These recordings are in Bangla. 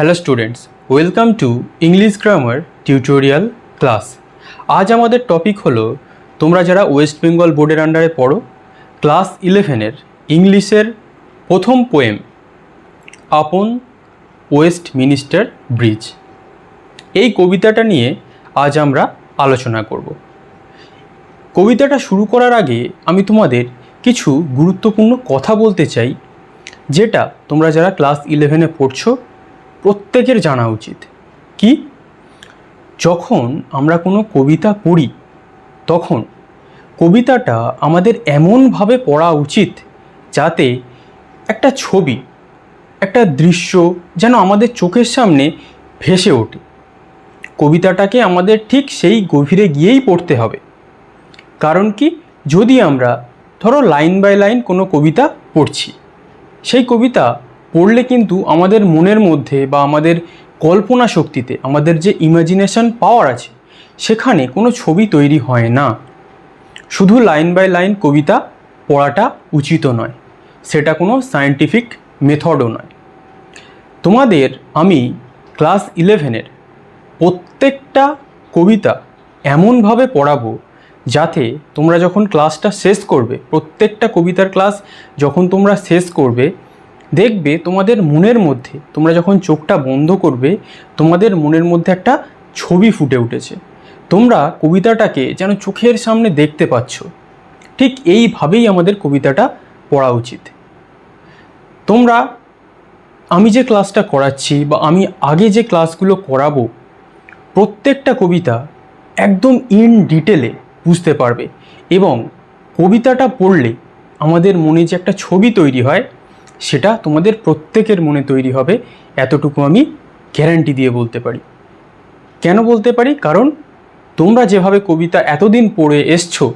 Hello students, welcome to English grammar tutorial class. আজ আমাদের টপিক হলো, তোমরা যারা ওয়েস্ট বেঙ্গল বোর্ডের আন্ডারে পড়ো, ক্লাস 11-এর ইংলিশের প্রথম পোয়েম আপন ওয়েস্ট মিনিস্টার ব্রিজ, এই কবিতাটা নিয়ে আজ আমরা আলোচনা করব। কবিতাটা শুরু করার আগে আমি তোমাদের কিছু গুরুত্বপূর্ণ কথা বলতে চাই, যেটা তোমরা যারা ক্লাস 11-এ পড়ছো প্রত্যেকের জানা উচিত। কি? যখন আমরা কোনো কবিতা পড়ি তখন কবিতাটা আমাদের এমনভাবে পড়া উচিত যাতে একটা ছবি, একটা দৃশ্য যেন আমাদের চোখের সামনে ভেসে ওঠে। কবিতাটাকে আমাদের ঠিক সেই গভীরে গিয়েই পড়তে হবে। কারণ কি, যদি আমরা ধরো লাইন বাই লাইন কোনো কবিতা পড়ছি, সেই কবিতা পড়লে কিন্তু আমাদের মনের মধ্যে বা আমাদের কল্পনা শক্তিতে, আমাদের যে ইমাজিনেশন পাওয়ার আছে, সেখানে কোনো ছবি তৈরি হয় না। শুধু লাইন বাই লাইন কবিতা পড়াটা উচিত নয়, সেটা কোনো সায়েন্টিফিক মেথডও নয়। তোমাদের আমি ক্লাস 11-এর প্রত্যেকটা কবিতা এমনভাবে পড়াবো যাতে তোমরা যখন ক্লাসটা শেষ করবে, প্রত্যেকটা কবিতার ক্লাস যখন তোমরা শেষ করবে, দেখবে তোমাদের মনের মধ্যে, তোমরা যখন চোখটা বন্ধ করবে, তোমাদের মনের মধ্যে একটা ছবি ফুটে উঠেছে। তোমরা কবিতাটাকে যেন চোখের সামনে দেখতে পাচ্ছ। ঠিক এইভাবেই আমাদের কবিতাটা পড়া উচিত। তোমরা, আমি যে ক্লাসটা করাচ্ছি বা আমি আগে যে ক্লাসগুলো করাবো, প্রত্যেকটা কবিতা একদম ইন ডিটেলে বুঝতে পারবে, এবং কবিতাটা পড়লে আমাদের মনে যে একটা ছবি তৈরি হয়, সেটা তোমাদের প্রত্যেকের মনে তৈরি হবে, এতটুকু আমি গ্যারান্টি দিয়ে বলতে পারি। কেন বলতে পারি? কারণ তোমরা যেভাবে কবিতা এতদিন পড়ে এসছো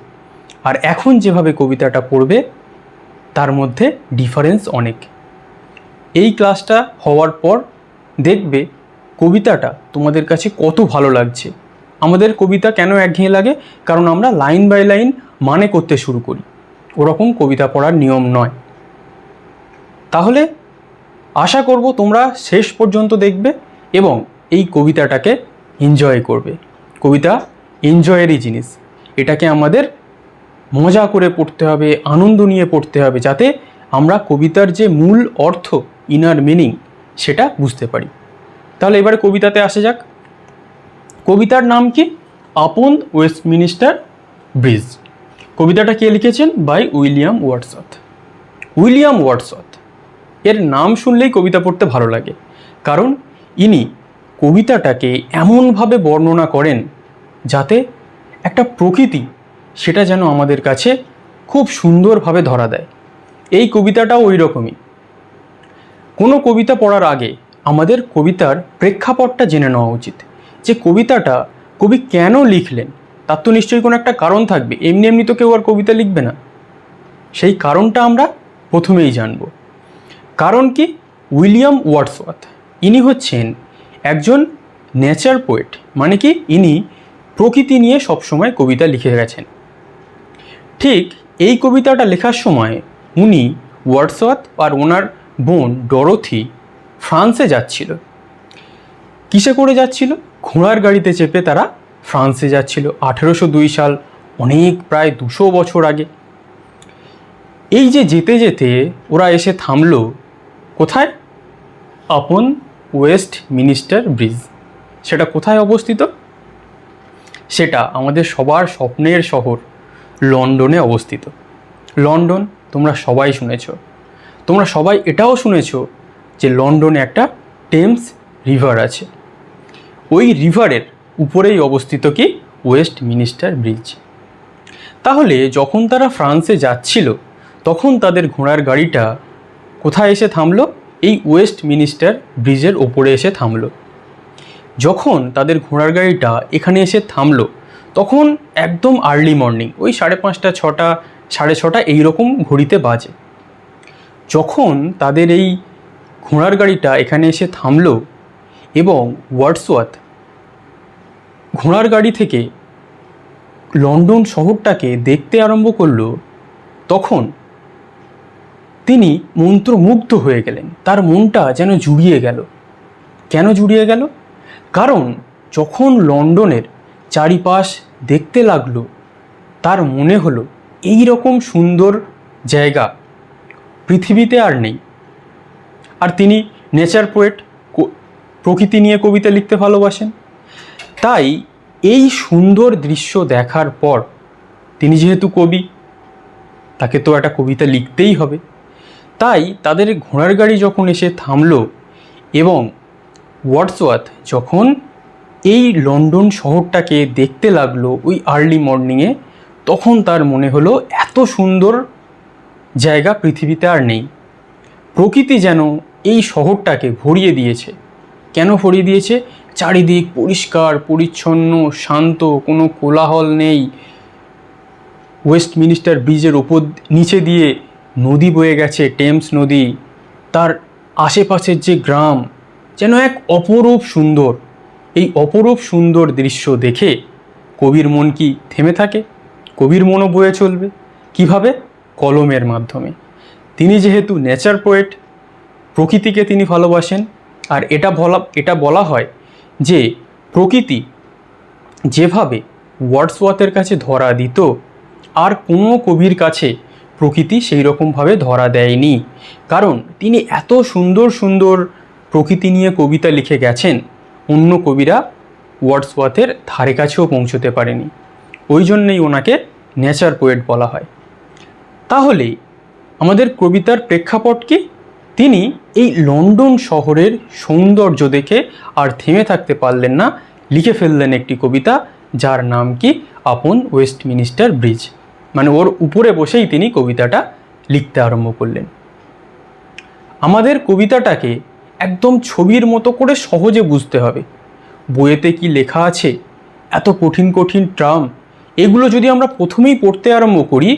আর এখন যেভাবে কবিতাটা পড়বে, তার মধ্যে ডিফারেন্স অনেক। এই ক্লাসটা হওয়ার পর দেখবে কবিতাটা তোমাদের কাছে কত ভালো লাগছে। আমাদের কবিতা কেন একঘেয়ে লাগে? কারণ আমরা লাইন বাই লাইন মানে করতে শুরু করি। ওরকম কবিতা পড়ার নিয়ম নয়। তাহলে আশা করব তোমরা শেষ পর্যন্ত দেখবে এবং এই কবিতাটাকে এনজয় করবে। কবিতা এনজয়েরই জিনিস, এটাকে আমাদের মজা করে পড়তে হবে, আনন্দ নিয়ে পড়তে হবে, যাতে আমরা কবিতার যে মূল অর্থ, ইনার মিনিং, সেটা বুঝতে পারি। তাহলে এবারে কবিতাতে আসা যাক। কবিতার নাম কি? আপন ওয়েস্টমিনিস্টার ব্রিজ। কবিতাটা কে লিখেছেন? By William Wordsworth. William Wordsworth এর নাম শুনলেই কবিতা পড়তে ভালো লাগে, কারণ ইনি কবিতাটাকে এমনভাবে বর্ণনা করেন যাতে একটা প্রকৃতি, সেটা যেন আমাদের কাছে খুব সুন্দরভাবে ধরা দেয়। এই কবিতাটাও ওই রকমই। কোনো কবিতা পড়ার আগে আমাদের কবিতার প্রেক্ষাপটটা জেনে নেওয়া উচিত, যে কবিতাটা কবি কেন লিখলেন। তার তো নিশ্চয়ই কোনো একটা কারণ থাকবে, এমনি এমনি তো কেউ আর কবিতা লিখবে না। সেই কারণটা আমরা প্রথমেই জানব। কারণ কি? উইলিয়াম ওয়ার্ডসওয়ার্থ ইনি হচ্ছেন একজন নেচার পোয়েট, মানে কি ইনি প্রকৃতি নিয়ে সবসময় কবিতা লিখে গেছেন। ঠিক এই কবিতাটা লেখার সময় উনি ওয়ার্ডসওয়ার্থ আর ওনার বোন ডরোথি ফ্রান্সে যাচ্ছিল। কিসে করে যাচ্ছিল? ঘোড়ার গাড়িতে চেপে তারা ফ্রান্সে যাচ্ছিল। 1802 সাল, অনেক, প্রায় 200 বছর আগে। এই যে যেতে যেতে ওরা এসে থামলো কোথায়? আপন ওয়েস্ট মিনিস্টার ব্রিজ। সেটা কোথায় অবস্থিত? সেটা আমাদের সবার স্বপ্নের শহর লন্ডনে অবস্থিত। লন্ডন তোমরা সবাই শুনেছ। তোমরা সবাই এটাও শুনেছ যে লন্ডনে একটা টেমস রিভার আছে। ওই রিভারের উপরেই অবস্থিত কি? West minister bridge. তাহলে যখন তারা ফ্রান্সে যাচ্ছিল, তখন তাদের ঘোড়ার গাড়িটা কোথায় এসে থামলো? এই ওয়েস্ট মিনিস্টার ব্রিজের ওপরে এসে থামলো। যখন তাদের ঘোড়ার গাড়িটা এখানে এসে থামলো, তখন একদম আর্লি মর্নিং, ওই 5:30, 6টা, 6:30 এইরকম ঘড়িতে বাজে। যখন তাদের এই ঘোড়ার গাড়িটা এখানে এসে থামলো এবং ওয়ার্ডসওয়ার্থ ঘোড়ার গাড়ি থেকে লন্ডন শহরটাকে দেখতে আরম্ভ করলো, তখন তিনি মন্ত্রমুগ্ধ হয়ে গেলেন। তার মনটা যেন জুড়িয়ে গেল। কেন জুড়িয়ে গেল? কারণ যখন লন্ডনের চারিপাশ দেখতে লাগলো, তার মনে হলো এই রকম সুন্দর জায়গা পৃথিবীতে আর নেই। আর তিনি নেচার পোয়েট, প্রকৃতি নিয়ে কবিতা লিখতে ভালোবাসেন। তাই এই সুন্দর দৃশ্য দেখার পর তিনি যেহেতু কবি, তাকে তো একটা কবিতা লিখতেই হবে। তাই তাদের ঘোড়ার গাড়ি যখন এসে থামলো এবং ওয়ার্ডসওয়ার্থ যখন এই লন্ডন শহরটাকে দেখতে লাগলো ওই আর্লি মর্নিংয়ে, তখন তার মনে হলো এত সুন্দর জায়গা পৃথিবীতে আর নেই। প্রকৃতি যেন এই শহরটাকে ভরিয়ে দিয়েছে। কেন ভরিয়ে দিয়েছে? চারিদিক পরিষ্কার পরিচ্ছন্ন, শান্ত, কোনো কোলাহল নেই। ওয়েস্টমিনিস্টার ব্রিজের ওপর নিচে দিয়ে নদী বয়ে গেছে, টেমস নদী। তার আশেপাশের যে গ্রাম যেন এক অপরূপ সুন্দর। এই অপরূপ সুন্দর দৃশ্য দেখে কবির মন কি থেমে থাকে? কবির মনও বয়ে চলবে। কিভাবে? কলমের মাধ্যমে। তিনি যেহেতু নেচার পোয়েট, প্রকৃতিকে তিনি ভালোবাসেন। আর এটা বলা হয় যে প্রকৃতি যেভাবে ওয়ার্ডসওয়ার্থের কাছে ধরা দিত, আর কোনো কবির কাছে প্রকৃতি সেই রকমভাবে ধরা দেয়নি। কারণ তিনি এত সুন্দর সুন্দর প্রকৃতি নিয়ে কবিতা লিখে গেছেন, অন্য কবিরা ওয়ার্ডসওয়ার্থের ধারে কাছেও পৌঁছতে পারেনি। ওই জন্যেই ওনাকে নেচার পোয়েট বলা হয়। তাহলে আমাদের কবিতার প্রেক্ষাপট কি? তিনি এই লন্ডন শহরের সৌন্দর্য দেখে আর থেমে থাকতে পারলেন না, লিখে ফেললেন একটি কবিতা, যার নাম কি? আপন ওয়েস্টমিনিস্টার ব্রিজ। মানে ওর উপরে বসেই তিনি কবিতাটা লিখতে আরম্ভ করলেন। আমাদের কবিতাটাকে একদম ছবির মতো করে সহজে বুঝতে হবে। বইয়েতে কি লেখা আছে, এত কঠিন কঠিন টার্ম, এগুলো যদি আমরা প্রথমেই পড়তে আরম্ভ করি,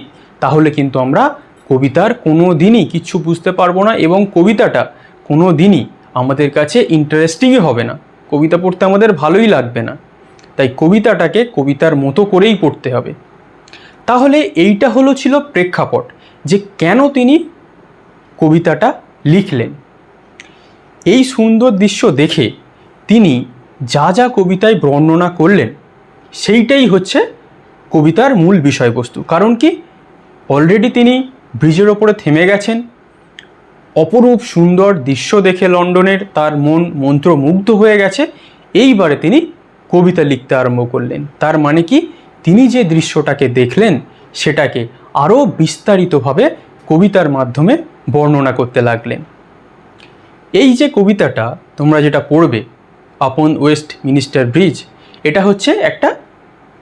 তাহলে কিন্তু আমরা কবিতার কোনো দিনই কিচ্ছু বুঝতে পারবো না, এবং কবিতাটা কোনো দিনই আমাদের কাছে ইন্টারেস্টিংই হবে না। কবিতা পড়তে আমাদের ভালোই লাগবে না। তাই কবিতাটাকে কবিতার মতো করেই পড়তে হবে। তাহলে এইটা ছিল প্রেক্ষাপট, যে কেন তিনি কবিতাটা লিখলেন। এই সুন্দর দৃশ্য দেখে তিনি যা যা কবিতায় বর্ণনা করলেন, সেইটাই হচ্ছে কবিতার মূল বিষয়বস্তু। কারণ কি? অলরেডি তিনি ব্রিজের ওপরে থেমে গেছেন, অপরূপ সুন্দর দৃশ্য দেখে লন্ডনের তার মন মন্ত্রমুগ্ধ হয়ে গেছে। এইবারে তিনি কবিতা লিখতে আরম্ভ করলেন। তার মানে কি? তিনি যে দৃশ্যটাকে দেখলেন সেটাকে আরও বিস্তারিতভাবে কবিতার মাধ্যমে বর্ণনা করতে লাগলেন। এই যে কবিতাটা তোমরা যেটা পড়বে, আপন ওয়েস্টমিনিস্টার ব্রিজ, এটা হচ্ছে একটা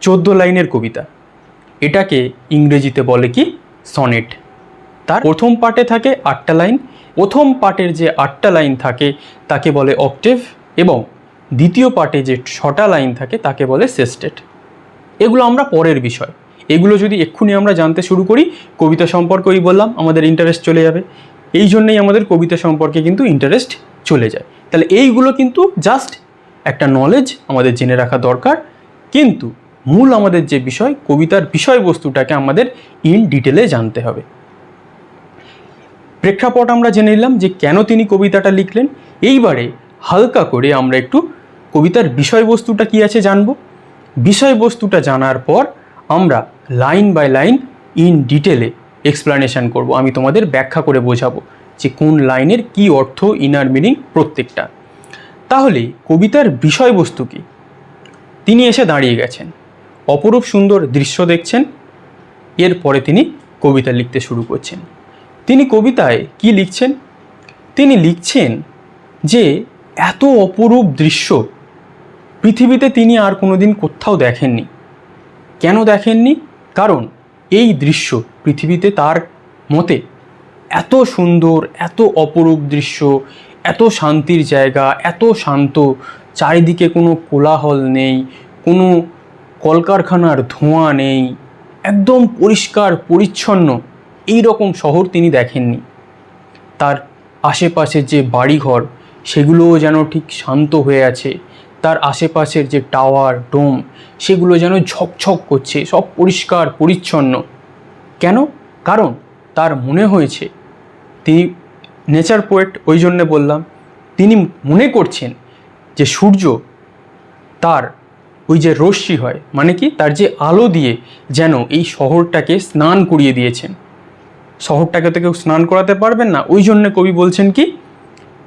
14 লাইনের কবিতা। এটাকে ইংরেজিতে বলে কি? সনেট। তার প্রথম পার্টে থাকে 8টা লাইন। প্রথম পার্টের যে 8টা লাইন থাকে তাকে বলে অক্টেভ, এবং দ্বিতীয় পার্টে যে 6টা লাইন থাকে তাকে বলে সেস্টেট। এগুলো আমরা পরের বিষয়। এগুলো যদি এক্ষুনি আমরা জানতে শুরু করি, কবিতা সম্পর্কেই বললাম, আমাদের ইন্টারেস্ট চলে যাবে। এই জন্যই আমাদের কবিতা সম্পর্কে কিন্তু ইন্টারেস্ট চলে যায়। তাহলে এইগুলো কিন্তু জাস্ট একটা নলেজ আমাদের জেনে রাখা দরকার, কিন্তু মূল আমাদের যে বিষয়, কবিতার বিষয়বস্তুটাকে আমাদের ইন ডিটেলে জানতে হবে। প্রেক্ষাপট আমরা জেনে নিলাম যে কেন তিনি কবিতাটা লিখলেন। এইবারে হালকা করে আমরা একটু কবিতার বিষয়বস্তুটা কী আছে জানব। বিষয়বস্তুটা জানার পর আমরা লাইন বাই লাইন ইন ডিটেলে এক্সপ্লানেশন করব। আমি তোমাদের ব্যাখ্যা করে বোঝাবো যে কোন লাইনের কি অর্থ, ইনার মিনিং প্রত্যেকটা। তাহলে কবিতার বিষয়বস্তু কি? তিনি এসে দাঁড়িয়ে গেছেন, অপরূপ সুন্দর দৃশ্য দেখছেন, এরপরে তিনি কবিতা লিখতে শুরু করছেন। তিনি কবিতায় কি লিখছেন? তিনি লিখছেন যে এত অপরূপ দৃশ্য পৃথিবীতে তিনি আর কোনোদিন কোথাও দেখেননি। কেন দেখেননি? কারণ এই দৃশ্য পৃথিবীতে তার মতে এত সুন্দর, এত অপরূপ দৃশ্য, এত শান্তির জায়গা, এত শান্ত, চারিদিকে কোনো কোলাহল নেই, কোনো কলকারখানার ধোঁয়া নেই, একদম পরিষ্কার পরিচ্ছন্ন, এই রকম শহর তিনি দেখেননি। তার আশেপাশের যে বাড়িঘর, সেগুলোও যেন ঠিক শান্ত হয়ে আছে। তার আশেপাশের যে টাওয়ার, ডোম, সেগুলো যেন ঝকঝক করছে, সব পরিষ্কার পরিচ্ছন্ন। কেন? কারণ তার মনে হয়েছে, তিনি নেচার পোয়েট, ওই জন্যে বললাম, তিনি মনে করছেন যে সূর্য তার ওই যে রশ্মি হয়, মানে কি তার যে আলো দিয়ে যেন এই শহরটাকে স্নান করিয়ে দিয়েছেন। শহরটাকে তো কেউ স্নান করাতে পারবেন না, ওই জন্য কবি বলছেন কি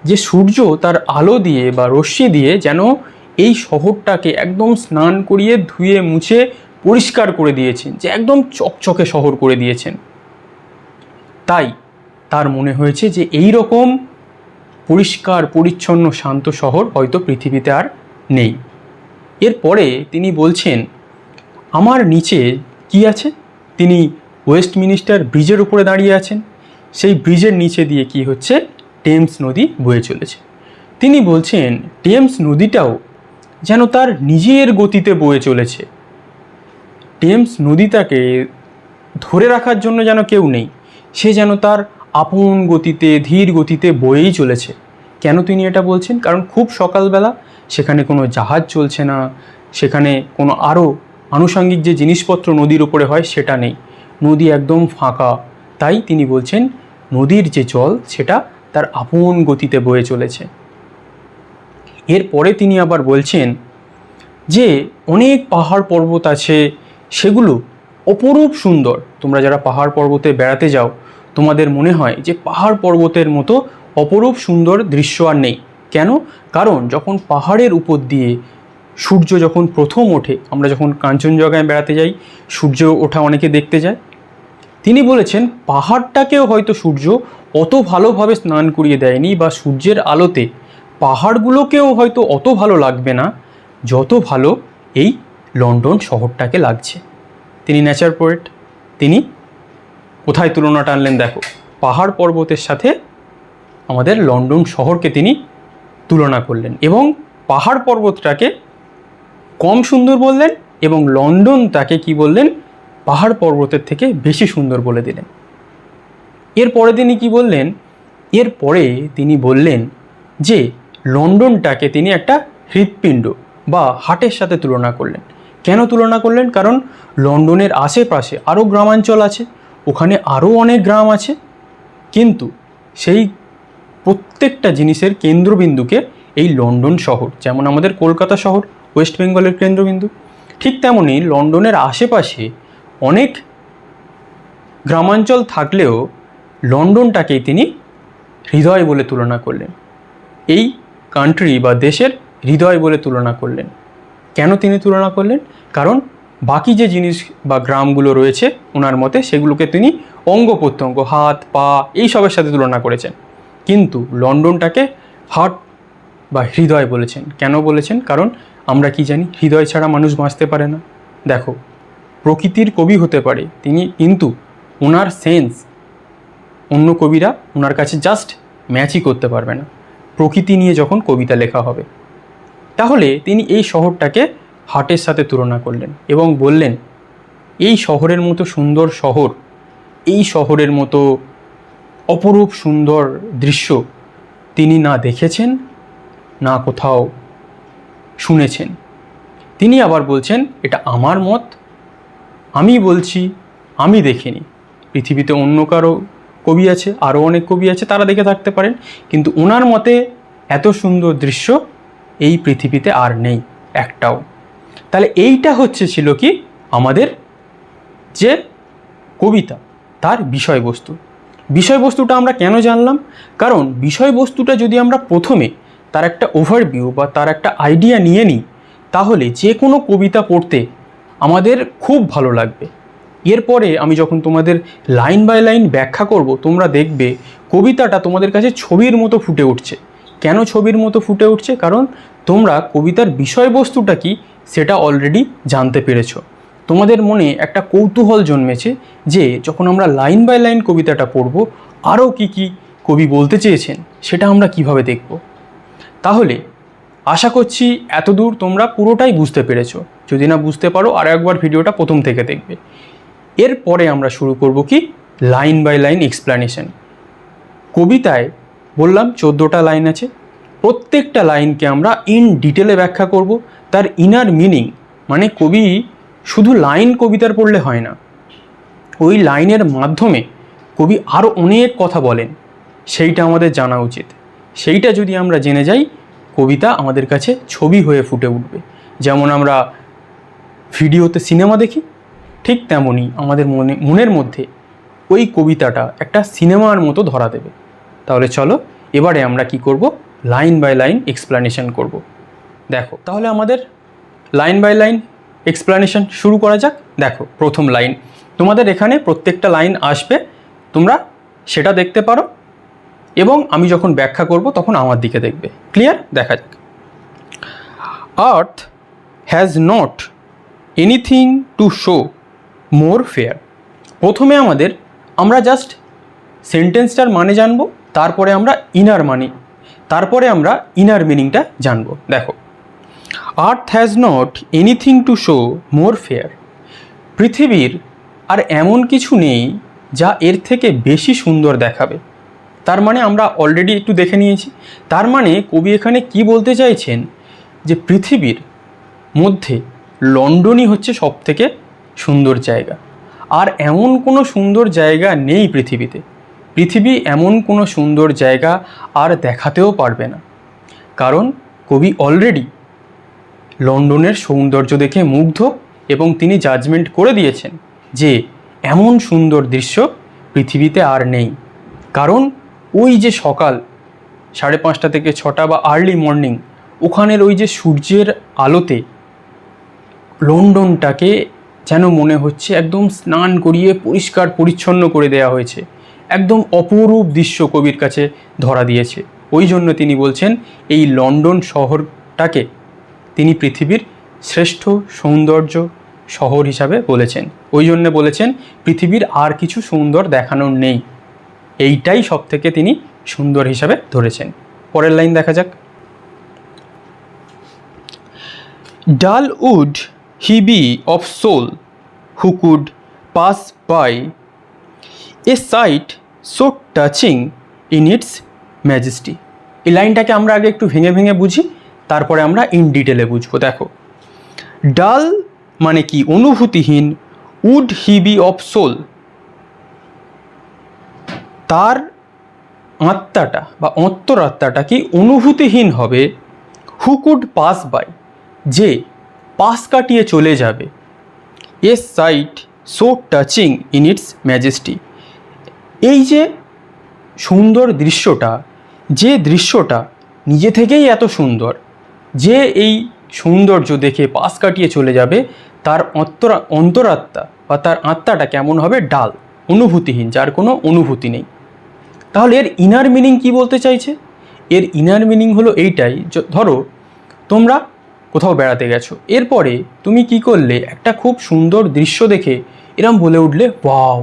যে সূর্য তার আলো দিয়ে বা রশ্মি দিয়ে যেন এই শহরটাকে একদম স্নান করিয়ে ধুয়ে মুছে পরিষ্কার করে দিয়েছেন, যে একদম চকচকে শহর করে দিয়েছেন। তাই তার মনে হয়েছে যে এই রকম পরিষ্কার পরিচ্ছন্ন শান্ত শহর হয়তো পৃথিবীতে আর নেই। এরপরে তিনি বলছেন আমার নিচে কি আছে, তিনি ওয়েস্টমিনিস্টার ব্রিজের উপরে দাঁড়িয়ে আছেন, সেই ব্রিজের নিচে দিয়ে কি হচ্ছে, টেমস নদী বয়ে চলেছে। তিনি বলছেন টেমস নদীটাও যেন তার নিজের গতিতে বয়ে চলেছে। টেমস নদীটাকে ধরে রাখার জন্য যেন কেউ নেই, সে যেন তার আপন গতিতে ধীর গতিতে বয়েই চলেছে। কেন তিনি এটা বলছেন? কারণ খুব সকালবেলা, সেখানে কোনো জাহাজ চলছে না, সেখানে কোনো আরও আনুষঙ্গিক যে জিনিসপত্র নদীর উপরে হয় সেটা নেই, নদী একদম ফাঁকা। তাই তিনি বলছেন নদীর যে জল সেটা তার আপন গতিতে বয়ে চলেছে। এরপরে তিনি আবার বলছেন যে অনেক পাহাড় পর্বত আছে, সেগুলো অপরূপ সুন্দর। তোমরা যারা পাহাড় পর্বতে বেড়াতে যাও, তোমাদের মনে হয় যে পাহাড় পর্বতের মতো অপরূপ সুন্দর দৃশ্য আর নেই। কেন? কারণ যখন পাহাড়ের উপর দিয়ে সূর্য যখন প্রথম ওঠে, আমরা যখন কাঞ্চনজঙ্ঘায় বেড়াতে যাই, সূর্য ওঠা অনেকে দেখতে যায়। তিনি বলেছেন পাহাড়টাকেও হয়তো সূর্য অত ভালোভাবে স্নান করিয়ে দেয়নি, বা সূর্যের আলোতে পাহাড়গুলোকেও হয়তো অত ভালো লাগবে না যত ভালো এই লন্ডন শহরটাকে লাগছে। তিনি নেচার পোয়েট, তিনি কোথায় তুলনা টানলেন দেখো, পাহাড় পর্বতের সাথে আমাদের লন্ডন শহরকে তিনি তুলনা করলেন, এবং পাহাড় পর্বতটাকে কম সুন্দর বললেন, এবং লন্ডন তাকে কি বললেন, পাহাড় পর্বতের থেকে বেশি সুন্দর বলে দিলেন। এরপরে তিনি কি বললেন, এরপরে তিনি বললেন যে লন্ডনটাকে তিনি একটা হৃৎপিণ্ড বা হার্টের সাথে তুলনা করলেন। কেন তুলনা করলেন? কারণ লন্ডনের আশেপাশে আরও গ্রামাঞ্চল আছে, ওখানে আরও অনেক গ্রাম আছে, কিন্তু সেই প্রত্যেকটা জিনিসের কেন্দ্রবিন্দুকে এই লন্ডন শহর, যেমন আমাদের কলকাতা শহর ওয়েস্ট বেঙ্গলের কেন্দ্রবিন্দু, ঠিক তেমনই লন্ডনের আশেপাশে অনেক গ্রামাঞ্চল থাকলেও লন্ডনটাকেই তিনি হৃদয় বলে তুলনা করলেন, এই কান্ট্রি বা দেশের হৃদয় বলে তুলনা করলেন। কেন তিনি তুলনা করলেন? কারণ বাকি যে জিনিস বা গ্রামগুলো রয়েছে ওনার মতে, সেগুলোকে তিনি অঙ্গ প্রত্যঙ্গ, হাত পা এইসবের সাথে তুলনা করেছেন, কিন্তু লন্ডনটাকে হার্ট বা হৃদয় বলেছেন। কেন বলেছেন? কারণ আমরা কি জানি, হৃদয় ছাড়া মানুষ বাঁচতে পারে না। দেখো, প্রকৃতির কবি হতে পারে তিনি, কিন্তু ওনার সেন্স অন্য কবিরা ওনার কাছে জাস্ট ম্যাচই করতে পারবে না প্রকৃতি নিয়ে যখন কবিতা লেখা হবে। তাহলে তিনি এই শহরটাকে হার্টের সাথে তুলনা করলেন এবং বললেন এই শহরের মতো সুন্দর শহর, এই শহরের মতো অপরূপ সুন্দর দৃশ্য তিনি না দেখেছেন, না কোথাও শুনেছেন। তিনি আবার বলছেন এটা আমার মত, আমি বলছি, আমি দেখিনি। পৃথিবীতে অন্য কারো কবি আছে, আরও অনেক কবি আছে, তারা দেখে থাকতে পারেন, কিন্তু ওনার মতে এত সুন্দর দৃশ্য এই পৃথিবীতে আর নেই একটাও। তাহলে এইটা ছিল কি আমাদের যে কবিতা, তার বিষয়বস্তু। বিষয়বস্তুটা আমরা কেন জানলাম? কারণ বিষয়বস্তুটা যদি আমরা প্রথমে তার একটা ওভারভিউ বা তার একটা আইডিয়া নিয়ে নিই, তাহলে যে কোনো কবিতা পড়তে আমাদের খুব ভালো লাগবে। এরপরে আমি যখন তোমাদের লাইন বাই লাইন ব্যাখ্যা করব, তোমরা দেখবে কবিতাটা তোমাদের কাছে ছবির মতো ফুটে উঠছে। কেন ছবির মতো ফুটে উঠছে? কারণ তোমরা কবিতার বিষয়বস্তুটা কি সেটা অলরেডি জানতে পেরেছো। তোমাদের মনে একটা কৌতূহল জন্মেছে যে যখন আমরা লাইন বাই লাইন কবিতাটা পড়ব, আরও কি কি কবি বলতে চেয়েছেন সেটা আমরা কিভাবে দেখব। তাহলে আশা করছি এতদূর তোমরা পুরোটাই বুঝতে পেরেছো। যদি না বুঝতে পারো আরও একবার ভিডিওটা প্রথম থেকে দেখবে। এরপরে আমরা শুরু করব কি লাইন বাই লাইন এক্সপ্লানেশন। কবিতায় বললাম 14টা লাইন আছে, প্রত্যেকটা লাইনকে আমরা ইন ডিটেলে ব্যাখ্যা করব, তার ইনার মিনিং, মানে কবি শুধু লাইন কবিতার পড়লে হয় না, ওই লাইনের মাধ্যমে কবি আরও অনেক কথা বলেন, সেইটা আমাদের জানা উচিত। সেইটা যদি আমরা জেনে যাই, কবিতা আমাদের কাছে ছবি হয়ে ফুটে উঠবে। যেমন আমরা ভিডিওতে সিনেমা দেখি, ঠিক তেমনই আমাদের মনের মধ্যে ওই কবিতাটা একটা সিনেমার মতো ধরা দেবে। তাহলে চলো এবারে আমরা কি করব, লাইন বাই লাইন এক্সপ্লানেশন করব। দেখো তাহলে আমাদের লাইন বাই লাইন এক্সপ্লানেশন শুরু করা যাক। দেখো প্রথম লাইন, তোমাদের এখানে প্রত্যেকটা লাইন আসবে, তোমরা সেটা দেখতে পারো এবং আমি যখন ব্যাখ্যা করব তখন আমার দিকে দেখবে। ক্লিয়ার? দেখা যাক। আর্থ has not anything to show more fair. প্রথমে আমরা জাস্ট সেন্টেন্সটার মানে জানবো, তারপরে আমরা ইনার মিনিংটা জানবো। দেখো, আর্থ has not anything to show more fair. পৃথিবীর আর এমন কিছু নেই যা এর থেকে বেশি সুন্দর দেখাবে। তার মানে আমরা অলরেডি একটু দেখে নিয়েছি। তার মানে কবি এখানে কি বলতে চাইছেন, যে পৃথিবীর মধ্যে লন্ডনই হচ্ছে সবথেকে সুন্দর জায়গা, আর এমন কোনো সুন্দর জায়গা নেই পৃথিবীতে। পৃথিবী এমন কোনো সুন্দর জায়গা আর দেখাতেও পারবে না, কারণ কবি অলরেডি লন্ডনের সৌন্দর্য দেখে মুগ্ধ এবং তিনি জাজমেন্ট করে দিয়েছেন যে এমন সুন্দর দৃশ্য পৃথিবীতে আর নেই। কারণ ওই যে সকাল 5:30 থেকে 6টা বা আর্লি মর্নিং, ওখানের ওই যে সূর্যের আলোতে লন্ডনটাকে যেন মনে হচ্ছে একদম স্নান করিয়ে পরিষ্কার পরিচ্ছন্ন করে দেওয়া হয়েছে। একদম অপরূপ দৃশ্য কবির কাছে ধরা দিয়েছে। ওই জন্য তিনি বলছেন এই লন্ডন শহরটাকে তিনি পৃথিবীর শ্রেষ্ঠ সৌন্দর্য শহর হিসাবে বলেছেন। ওই জন্য বলেছেন পৃথিবীর আর কিছু সুন্দর দেখানোর নেই, এইটাই সব থেকে তিনি সুন্দর হিসাবে ধরেছেন। পরের লাইন দেখা যাক। Dull would he be of soul who could pass by a sight so touching in its majesty. এই লাইনটাকে আমরা আগে একটু ভেঙে ভেঙে বুঝি, তারপরে আমরা ইন ডিটেলে বুঝবো। দেখো, ডাল মানে কি? অনুভূতিহীন। Would he be of soul, তার আত্মাটা বা অন্তরাত্মাটা কি অনুভূতিহীন হবে। হু কুড পাস বাই, যে পাস কাটিয়ে চলে যাবে। A sight so touching in its majesty, এই যে সুন্দর দৃশ্যটা, যে দৃশ্যটা নিজে থেকেই এত সুন্দর, যে এই সৌন্দর্য দেখে পাস কাটিয়ে চলে যাবে, তার অন্তরাত্মা বা তার আত্মাটা কেমন হবে? ডাল, অনুভূতিহীন, যার কোনো অনুভূতি নেই। তাহলে এর ইনার মিনিং কি বলতে চাইছে? এর ইনার মিনিং হলো এইটাই, ধরো তোমরা কোথাও বেড়াতে গেছো, এরপরে তুমি কি করলে, একটা খুব সুন্দর দৃশ্য দেখে এরম বলে উঠলে ওয়াও।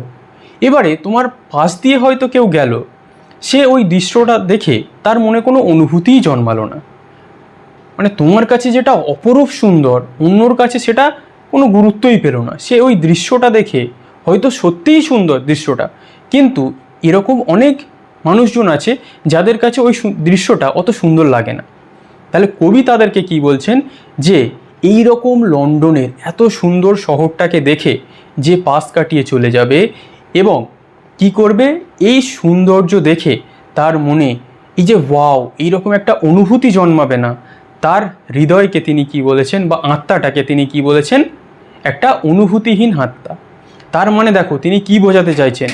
এবারে তোমার পাশ দিয়ে হয়তো কেউ গেল, সে ওই দৃশ্যটা দেখে তার মনে কোনো অনুভূতিই জন্মালো না। মানে তোমার কাছে যেটা অপরূপ সুন্দর, অন্যর কাছে সেটা কোনো গুরুত্বই পেল না। সে ওই দৃশ্যটা দেখে হয়তো সত্যিই সুন্দর দৃশ্যটা, কিন্তু এরকম অনেক মানুষজন আছে যাদের কাছে ওই দৃশ্যটা অত সুন্দর লাগে না। তাহলে কবি তাদেরকে কি বলছেন, যে এই রকম লন্ডনের এত সুন্দর শহরটাকে দেখে যে পাশ কাটিয়ে চলে যাবে এবং কি করবে, এই সৌন্দর্য দেখে তার মনে এই যে ওয়াও, এইরকম একটা অনুভূতি জন্মাবে না। তার হৃদয়কে তিনি কি বলেছেন, বা আত্মাটাকে তিনি কি বলেছেন, একটা অনুভূতিহীন আত্মা। তার মানে দেখো তিনি কি বোঝাতে চাইছেন,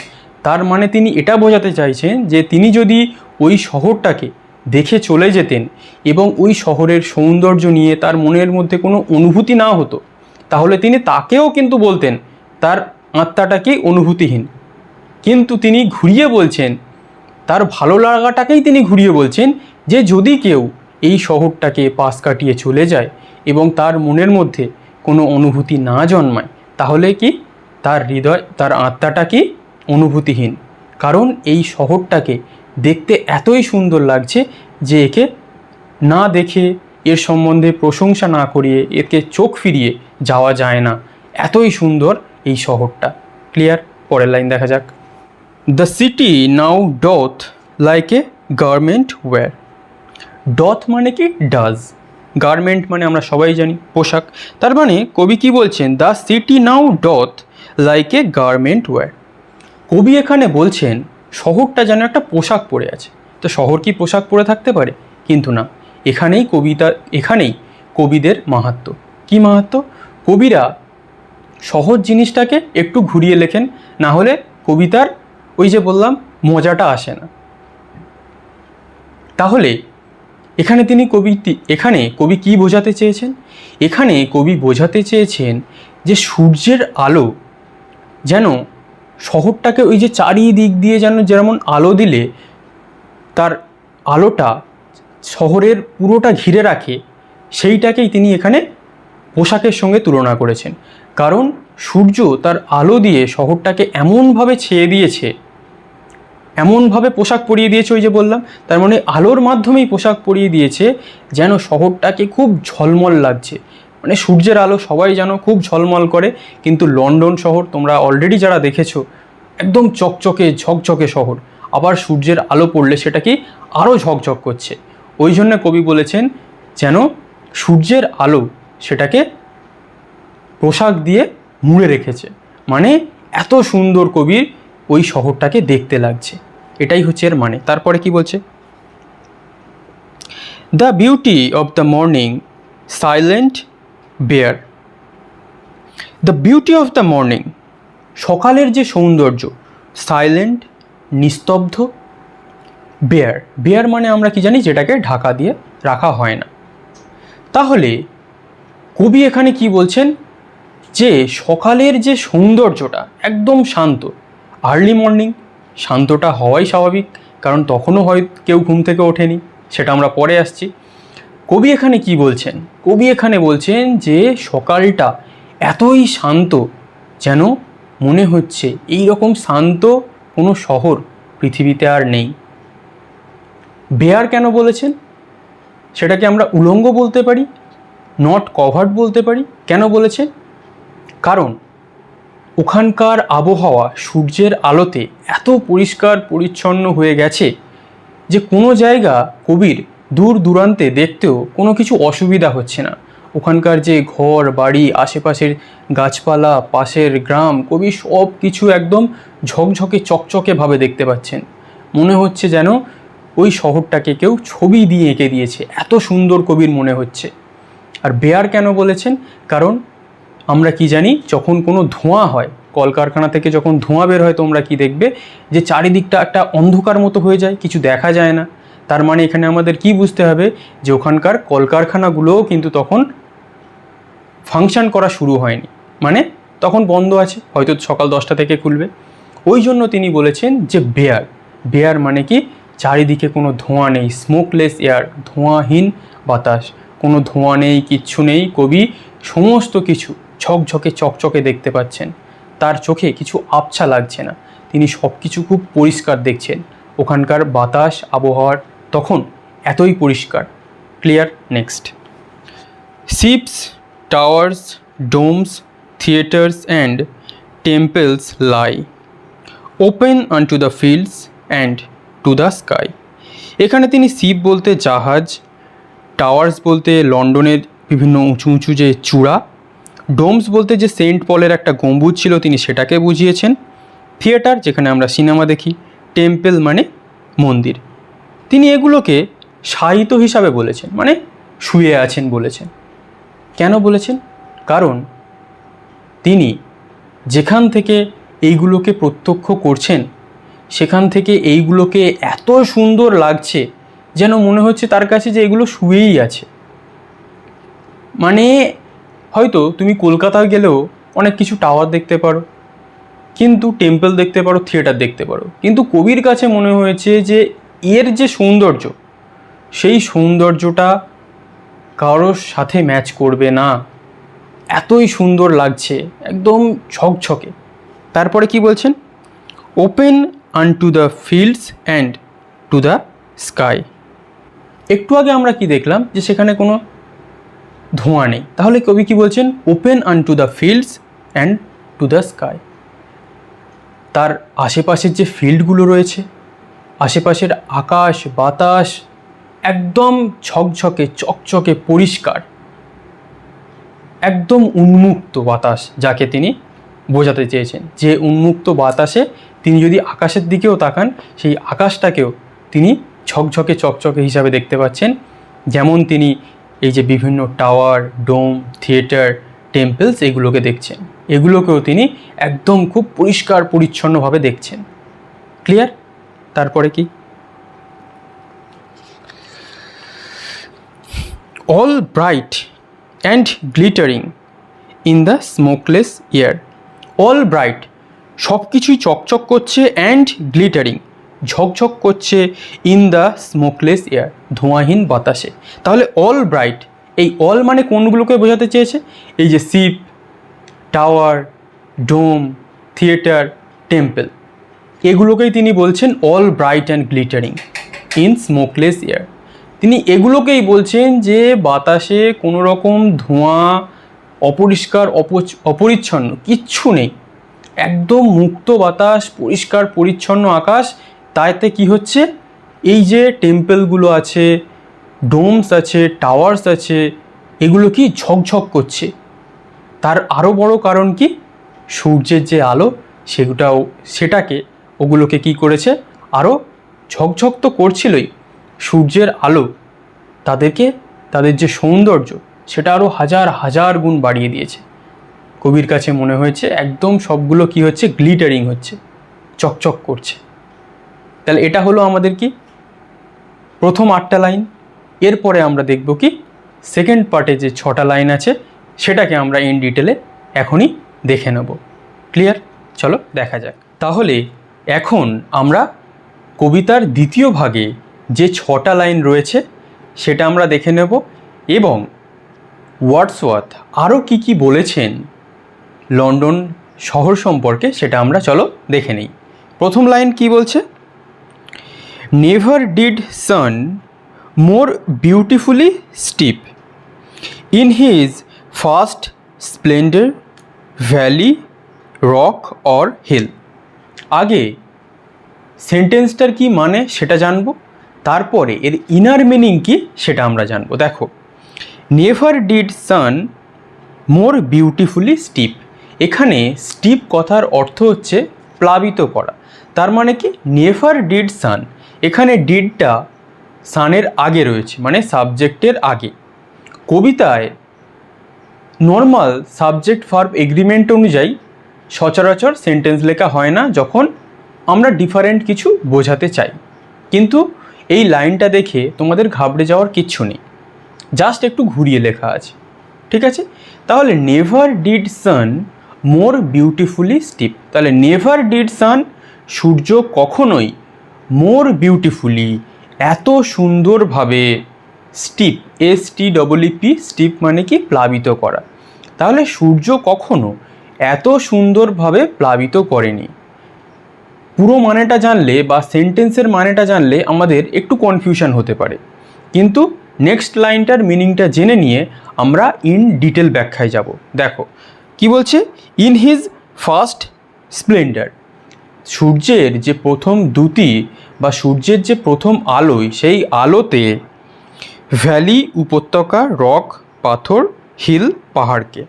তার মানে তিনি এটা বোঝাতে চাইছেন যে তিনি যদি ওই শহরটাকে দেখে চলে যেতেন এবং ওই শহরের সৌন্দর্য নিয়ে তার মনের মধ্যে কোনো অনুভূতি না হতো, তাহলে তিনি তাকেও কিন্তু বলতেন তার আত্মাটাকে অনুভূতিহীন। কিন্তু তিনি ঘুরিয়ে বলছেন, তার ভালো লাগাটাকেই তিনি ঘুরিয়ে বলছেন, যে যদি কেউ এই শহরটাকে পাশ কাটিয়ে চলে যায় এবং তার মনের মধ্যে কোনো অনুভূতি না জন্মায়, তাহলে কি তার হৃদয়, তার আত্মাটা কি অনুভূতিহীন। কারণ এই শহরটাকে দেখতে এতই সুন্দর লাগছে যে একে না দেখে, এর সম্বন্ধে প্রশংসা না করিয়ে, একে চোখ ফিরিয়ে যাওয়া যায় না। এতই সুন্দর এই শহরটা। ক্লিয়ার? পরের লাইন দেখা যাক। The city now doth like a garment wear. Doth মানে কি? ডাজ। গার্মেন্ট মানে আমরা সবাই জানি পোশাক। তার মানে কবি কি বলছেন, the city now doth like a garment wear. কবি এখানে বলছেন শহরটা যেন একটা পোশাক পরে আছে। তো শহর কি পোশাক পরে থাকতে পারে? কিন্তু না, এখানেই কবিদের মাহাত্ম্য। কি মাহাত্ম্য? কবিরা সহজ জিনিসটাকে একটু ঘুরিয়ে লেখেন, না হলে কবিতার ওই যে বললাম মজাটা আসে না। তাহলে এখানে কবি কি বোঝাতে চেয়েছেন? এখানে কবি বোঝাতে চেয়েছেন যে সূর্যের আলো যেন শহরটাকে ওই যে চারিদিক দিয়ে যেমন আলো দিলে তার আলোটা শহরের পুরোটা ঘিরে রাখে, সেইটাকেই তিনি এখানে পোশাকের সঙ্গে তুলনা করেছেন। কারণ সূর্য তার আলো দিয়ে শহরটাকে এমনভাবে ছেয়ে দিয়েছে, এমনভাবে পোশাক পরিয়ে দিয়েছে, ওই যে বললাম, তার মানে আলোর মাধ্যমেই পোশাক পরিয়ে দিয়েছে যেন শহরটাকে খুব ঝলমল লাগছে। মানে সূর্যের আলো সবাই যেন খুব ঝলমল করে, কিন্তু লন্ডন শহর তোমরা অলরেডি যারা দেখেছো একদম চকচকে ঝকঝকে শহর, আবার সূর্যের আলো পড়লে সেটা কি আরও ঝকঝক করছে। ওই জন্য কবি বলেছেন যেন সূর্যের আলো সেটাকে পোশাক দিয়ে মুড়ে রেখেছে, মানে এত সুন্দর কবির ওই শহরটাকে দেখতে লাগছে, এটাই হচ্ছে এর মানে। তারপরে কি বলছে? The beauty of the morning silent bare. The beauty of the morning, সকালের যে সৌন্দর্য, সাইলেন্ট নিস্তব্ধ, বেয়ার মানে আমরা কি জানি, যেটাকে ঢাকা দিয়ে রাখা হয় না। তাহলে কবি এখানে কি বলছেন? যে সকালের যে সৌন্দর্যটা একদম শান্ত, আর্লি মর্নিং, শান্তটা হওয়াই স্বাভাবিক, কারণ তখনও কেউ ঘুম থেকে ওঠেনি, সেটা আমরা পরে আসছি। কবি এখানে কি বলছেন? কবি এখানে বলছেন যে সকালটা এতই শান্ত যেন মনে হচ্ছে এই রকম শান্ত কোনো শহর পৃথিবীতে আর নেই। বেয়ার কেন বলেছেন? সেটাকে আমরা উলঙ্গ বলতে পারি, নট কভার্ড বলতে পারি। কেন বলেছেন? কারণ ওখানকার আবহাওয়া সূর্যের আলোতে এত পরিষ্কার পরিচ্ছন্ন হয়ে গেছে যে কোনো জায়গা কবির দূর দূরান্তে দেখতেও কোনো কিছু অসুবিধা হচ্ছে না। ওখানকার যে ঘর বাড়ি, আশেপাশের গাছপালা, পাশের গ্রাম, কবি সব কিছু একদম ঝকঝকে চকচকেভাবে দেখতে পাচ্ছেন। মনে হচ্ছে যেন ওই শহরটাকে কেউ ছবি দিয়ে এঁকে দিয়েছে, এত সুন্দর কবির মনে হচ্ছে। আর বেয়ার কেন বলেছেন? কারণ আমরা কি জানি, যখন কোনো ধোঁয়া হয়, কলকারখানা থেকে যখন ধোঁয়া বের হয়, তোমরা কি দেখবে যে চারিদিকটা একটা অন্ধকার মতো হয়ে যায়, কিছু দেখা যায় না। তার মানে এখানে আমাদের কি বুঝতে হবে যে ওখানকার কলকারখানাগুলোও কিন্তু তখন ফাংশন করা শুরু হয়নি, মানে তখন বন্ধ আছে, হয়তো সকাল 10টা থেকে খুলবে। ওই জন্য তিনি বলেছেন যে বেয়ার মানে কি, চারিদিকে কোনো ধোঁয়া নেই, স্মোকলেস এয়ার, ধোঁয়াহীন বাতাস, কোনো ধোঁয়া নেই, কিচ্ছু নেই। কবি সমস্ত কিছু ঝকঝকে চকচকে দেখতে পাচ্ছেন, তার চোখে কিছু আবছা লাগছে না, তিনি সব কিছু খুব পরিষ্কার দেখছেন। ওখানকার বাতাস আবহাওয়ার তখন এতই পরিষ্কার। Clear? Next, ships, towers, domes, theatres and temples lie open আনটু the fields and to the sky. এখানে তিনি শিপ বলতে জাহাজ, টাওয়ার্স বলতে লন্ডনের বিভিন্ন উঁচু উঁচু যে চূড়া, ডোমস বলতে যে সেন্ট পলের একটা গম্বুজ ছিল তিনি সেটাকে বুঝিয়েছেন, থিয়েটার যেখানে আমরা সিনেমা দেখি, টেম্পল মানে মন্দির। তিনি এগুলোকে সাহিত্য হিসাবে বলেছেন, মানে শুয়ে আছেন বলেছেন। কেন বলেছেন? কারণ তিনি যেখান থেকে এইগুলোকে প্রত্যক্ষ করছেন সেখান থেকে এইগুলোকে এত সুন্দর লাগছে যেন মনে হচ্ছে তার কাছে যে এগুলো শুয়েই আছে। মানে হয়তো তুমি কলকাতায় গেলেও অনেক কিছু টাওয়ার দেখতে পারো, কিন্তু টেম্পল দেখতে পারো, থিয়েটার দেখতে পারো, কিন্তু কবির কাছে মনে হয়েছে যে এর যে সৌন্দর্য, সেই সৌন্দর্যটা কারোর সাথে ম্যাচ করবে না, এতই সুন্দর লাগছে, একদম ঝকঝকে। তারপরে কি বলছেন? Open আনটু the fields and to the sky. একটু আগে আমরা কি দেখলাম যে সেখানে কোনো ধোঁয়া নেই, তাহলে কবি কি বলছেন? Open আনটু the fields and to the sky. তার আশেপাশের যে ফিল্ডগুলো রয়েছে, আশেপাশের আকাশ বাতাস একদম ঝকঝকে চকচকে পরিষ্কার, একদম উন্মুক্ত বাতাস, যাকে তিনি বোঝাতে চেয়েছেন যে উন্মুক্ত বাতাসে তিনি যদি আকাশের দিকেও তাকান সেই আকাশটাকেও তিনি ঝকঝকে চকচকে হিসাবে দেখতে পাচ্ছেন। যেমন তিনি এই যে বিভিন্ন টাওয়ার, ডোম, থিয়েটার, টেম্পলস এগুলোকে দেখছেন, এগুলোকেও তিনি একদম খুব পরিষ্কার পরিচ্ছন্নভাবে দেখছেন। ক্লিয়ার? তারপরে কি? All bright and glittering in the smokeless air. All bright, সব কিছুই চকচক করছে, অ্যান্ড গ্লিটারিং, ঝকঝক করছে, ইন দ্য স্মোকলেস এয়ার, ধোঁয়াহীন বাতাসে। তাহলে অল ব্রাইট, এই অল মানে কোনগুলোকে বোঝাতে চেয়েছে? এই যে শিপ, টাওয়ার, ডোম, থিয়েটার, টেম্পল, এগুলোকেই তিনি বলছেন all bright and glittering in smokeless air. তিনি এগুলোকেই বলছেন যে বাতাসে কোনো রকম ধোঁয়া, অপরিষ্কার, অপরিচ্ছন্ন কিচ্ছু নেই, একদম মুক্ত বাতাস, পরিষ্কার পরিচ্ছন্ন আকাশ। তাইতে কি হচ্ছে, এই যে টেম্পলগুলো আছে, ডোমস আছে, টাওয়ার্স আছে, এগুলো কি ঝকঝক করছে। তার আরও বড় কারণ কি, সূর্যের যে আলো সেটাকে ওগুলোকে কি করেছে, আরও ঝকঝক তো করছিলই, সূর্যের আলো তাদের যে সৌন্দর্য সেটা আরও হাজার হাজার গুণ বাড়িয়ে দিয়েছে। কবির কাছে মনে হয়েছে একদম সবগুলো কি হচ্ছে, গ্লিটারিং হচ্ছে, চকচক করছে। তাহলে এটা হলো আমাদের কি প্রথম 8টা লাইন। এরপরে আমরা দেখব কি সেকেন্ড পার্টে যে 6টা লাইন আছে সেটাকে আমরা ইন ডিটেলে এখনই দেখে নেব। ক্লিয়ার? চলো দেখা যাক। তাহলে এখন আমরা কবিতার দ্বিতীয় ভাগে যে 6টা লাইন রয়েছে সেটা আমরা দেখে নেব, এবং ওয়ার্ডসওয়ার্থ আরও কি বলেছেন লন্ডন শহর সম্পর্কে সেটা আমরা চলো দেখে নিই। প্রথম লাইন কি বলছে, never did sun more beautifully steep in his first splendour valley, rock or hill. আগে সেন্টেন্সটার কি মানে সেটা জানবো, তারপরে এর ইনার মিনিং কি সেটা আমরা জানবো। দেখো, never did sun more beautifully steep, এখানে স্টিপ কথার অর্থ হচ্ছে প্লাবিত করা। তার মানে কি, নেভার ডিড সান, এখানে ডিডটা সানের আগে রয়েছে, মানে সাবজেক্টের আগে। কবিতায় নর্মাল সাবজেক্ট ভার্ব এগ্রিমেন্ট অনুযায়ী সচরাচর সেন্টেন্স লেখা হয় না যখন আমরা ডিফারেন্ট কিছু বোঝাতে চাই, কিন্তু এই লাইনটা দেখে তোমাদের ঘাবড়ে যাওয়ার কিচ্ছু নেই, জাস্ট একটু ঘুরিয়ে লেখা আছে। ঠিক আছে? তাহলে never did sun more beautifully steep, তাহলে নেভার ডিড সান, সূর্য কখনোই, মোর বিউটিফুলি, এত সুন্দরভাবে, স্টিপ, STEEP, স্টিপ মানে কি প্লাবিত করা। তাহলে সূর্য কখনো এত সুন্দরভাবে প্লাবিত করেনি। পুরো মানেটা জানলে বা সেন্টেন্সের মানেটা জানলে আমাদের একটু কনফিউশন হতে পারে, কিন্তু নেক্সট লাইনটার মিনিংটা জেনে নিয়ে আমরা ইন ডিটেল ব্যাখ্যায় যাব। দেখো কি বলছে, ইন হিজ ফার্স্ট স্প্লেন্ডার, সূর্যের যে প্রথম দ্যুতি বা সূর্যের যে প্রথম আলোয়, সেই আলোতে, ভ্যালি উপত্যকা, রক পাথর, হিল পাহাড়কে।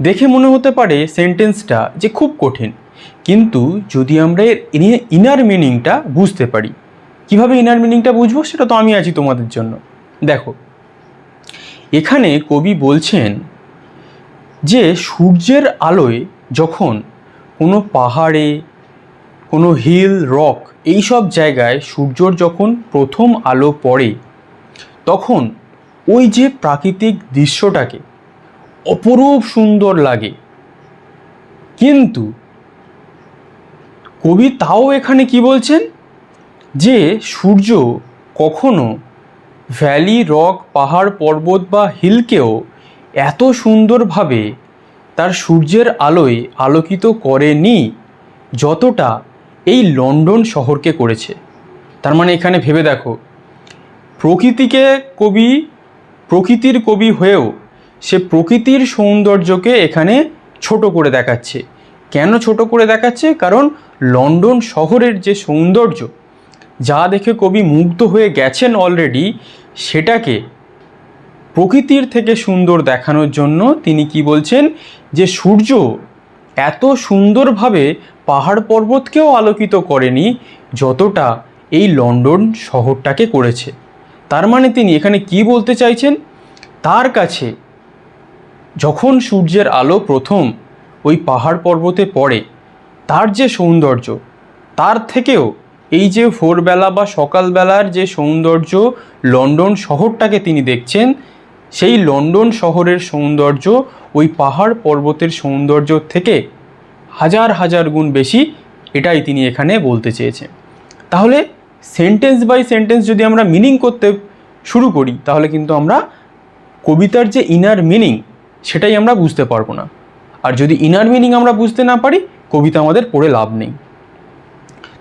দেখে মনে হতে পারে সেন্টেন্সটা যে খুব কঠিন, কিন্তু যদি আমরা এর ইনার মিনিংটা বুঝতে পারি, কিভাবে ইনার মিনিংটা বুঝবো সেটা তো আমি আছি তোমাদের জন্য। দেখো, এখানে কবি বলছেন যে সূর্যের আলোয় যখন কোনো পাহাড়ে, কোনো হিল, রক, এই সব জায়গায় সূর্যর যখন প্রথম আলো পড়ে, তখন ওই যে প্রাকৃতিক দৃশ্যটাকে অপরূপ সুন্দর লাগে। কিন্তু কবি তাও এখানে কি বলছেন, যে সূর্য কখনো ভ্যালি, রক, পাহাড়, পর্বত বা হিলকেও এত সুন্দরভাবে তার সূর্যের আলোয় আলোকিত করেনি যতটা এই লন্ডন শহরকে করেছে। তার মানে এখানে ভেবে দেখো, প্রকৃতির কবি হয়েও সে প্রকৃতির সৌন্দর্যকে এখানে ছোট করে দেখাচ্ছে। কেন ছোট করে দেখাচ্ছে? কারণ লন্ডন শহরের যে সৌন্দর্য, যা দেখে কবি মুগ্ধ হয়ে গেছেন অলরেডি, সেটাকে প্রকৃতির থেকে সুন্দর দেখানোর জন্য তিনি কি বলছেন, যে সূর্য এত সুন্দরভাবে পাহাড় পর্বতকেও আলোকিত করেনি যতটা এই লন্ডন শহরটাকে করেছে। তার মানে তিনি এখানে কি বলতে চাইছেন, তার কাছে যখন সূর্যের আলো প্রথম ওই পাহাড় পর্বতে পড়ে তার যে সৌন্দর্য, তার থেকেও এই যে ভোরবেলা বা সকালবেলার যে সৌন্দর্য লন্ডন শহরটাকে তিনি দেখছেন, সেই লন্ডন শহরের সৌন্দর্য ওই পাহাড় পর্বতের সৌন্দর্য থেকে হাজার হাজার গুণ বেশি, এটাই তিনি এখানে বলতে চেয়েছেন। তাহলে সেন্টেন্স বাই সেন্টেন্স যদি আমরা মিনিং করতে শুরু করি তাহলে কিন্তু আমরা কবিতার যে ইনার মিনিং সেটাই আমরা বুঝতে পারবো না। আর যদি ইনার মিনিং আমরা বুঝতে না পারি কবিতা আমাদের পড়ে লাভ নেই।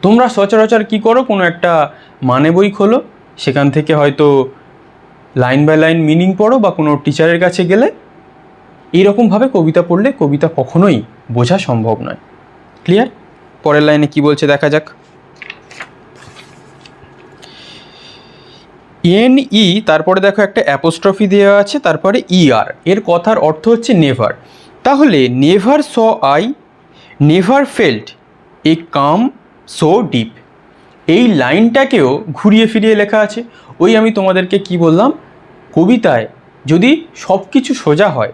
তোমরা সচরাচর কি করো, কোনো একটা মানে বই খোলো, সেখান থেকে হয়তো লাইন বাই লাইন মিনিং পড়ো বা কোনো টিচারের কাছে গেলে এইরকমভাবে কবিতা পড়লে কবিতা কখনোই বোঝা সম্ভব নয়। ক্লিয়ার? পরের লাইনে কি বলছে দেখা যাক। NE তারপরে দেখো একটা অ্যাপোস্ট্রফি দেওয়া আছে, তারপরে ER, এর কথার অর্থ হচ্ছে নেভার। তাহলে never saw I, never felt a calm so deep, এই লাইনটাকেও ঘুরিয়ে ফিরিয়ে লেখা আছে। ওই আমি তোমাদেরকে কি বললাম, কবিতায় যদি সব কিছু সোজা হয়,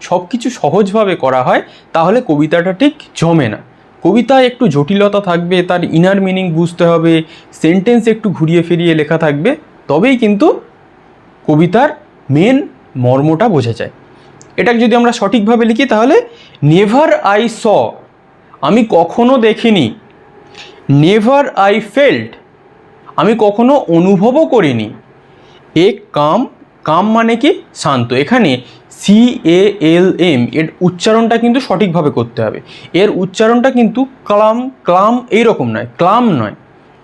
সব কিছু সহজভাবে করা হয় তাহলে কবিতাটা ঠিক জমে না। কবিতায় একটু জটিলতা থাকবে, তার ইনার মিনিং বুঝতে হবে, সেন্টেন্স একটু ঘুরিয়ে ফিরিয়ে লেখা থাকবে, তবেই কিন্তু কবিতার মেন মর্মটা বোঝা যায়। এটাকে যদি আমরা সঠিকভাবে লিখি তাহলে নেভার আই স, আমি কখনো দেখিনি, নেভার আই ফেল্ট, আমি কখনো অনুভবও করিনি, এ কাম, কাম মানে কি শান্ত, এখানে CALM এর উচ্চারণটা কিন্তু সঠিকভাবে করতে হবে। এর উচ্চারণটা কিন্তু ক্লাম ক্লাম এইরকম নয়, ক্লাম নয়,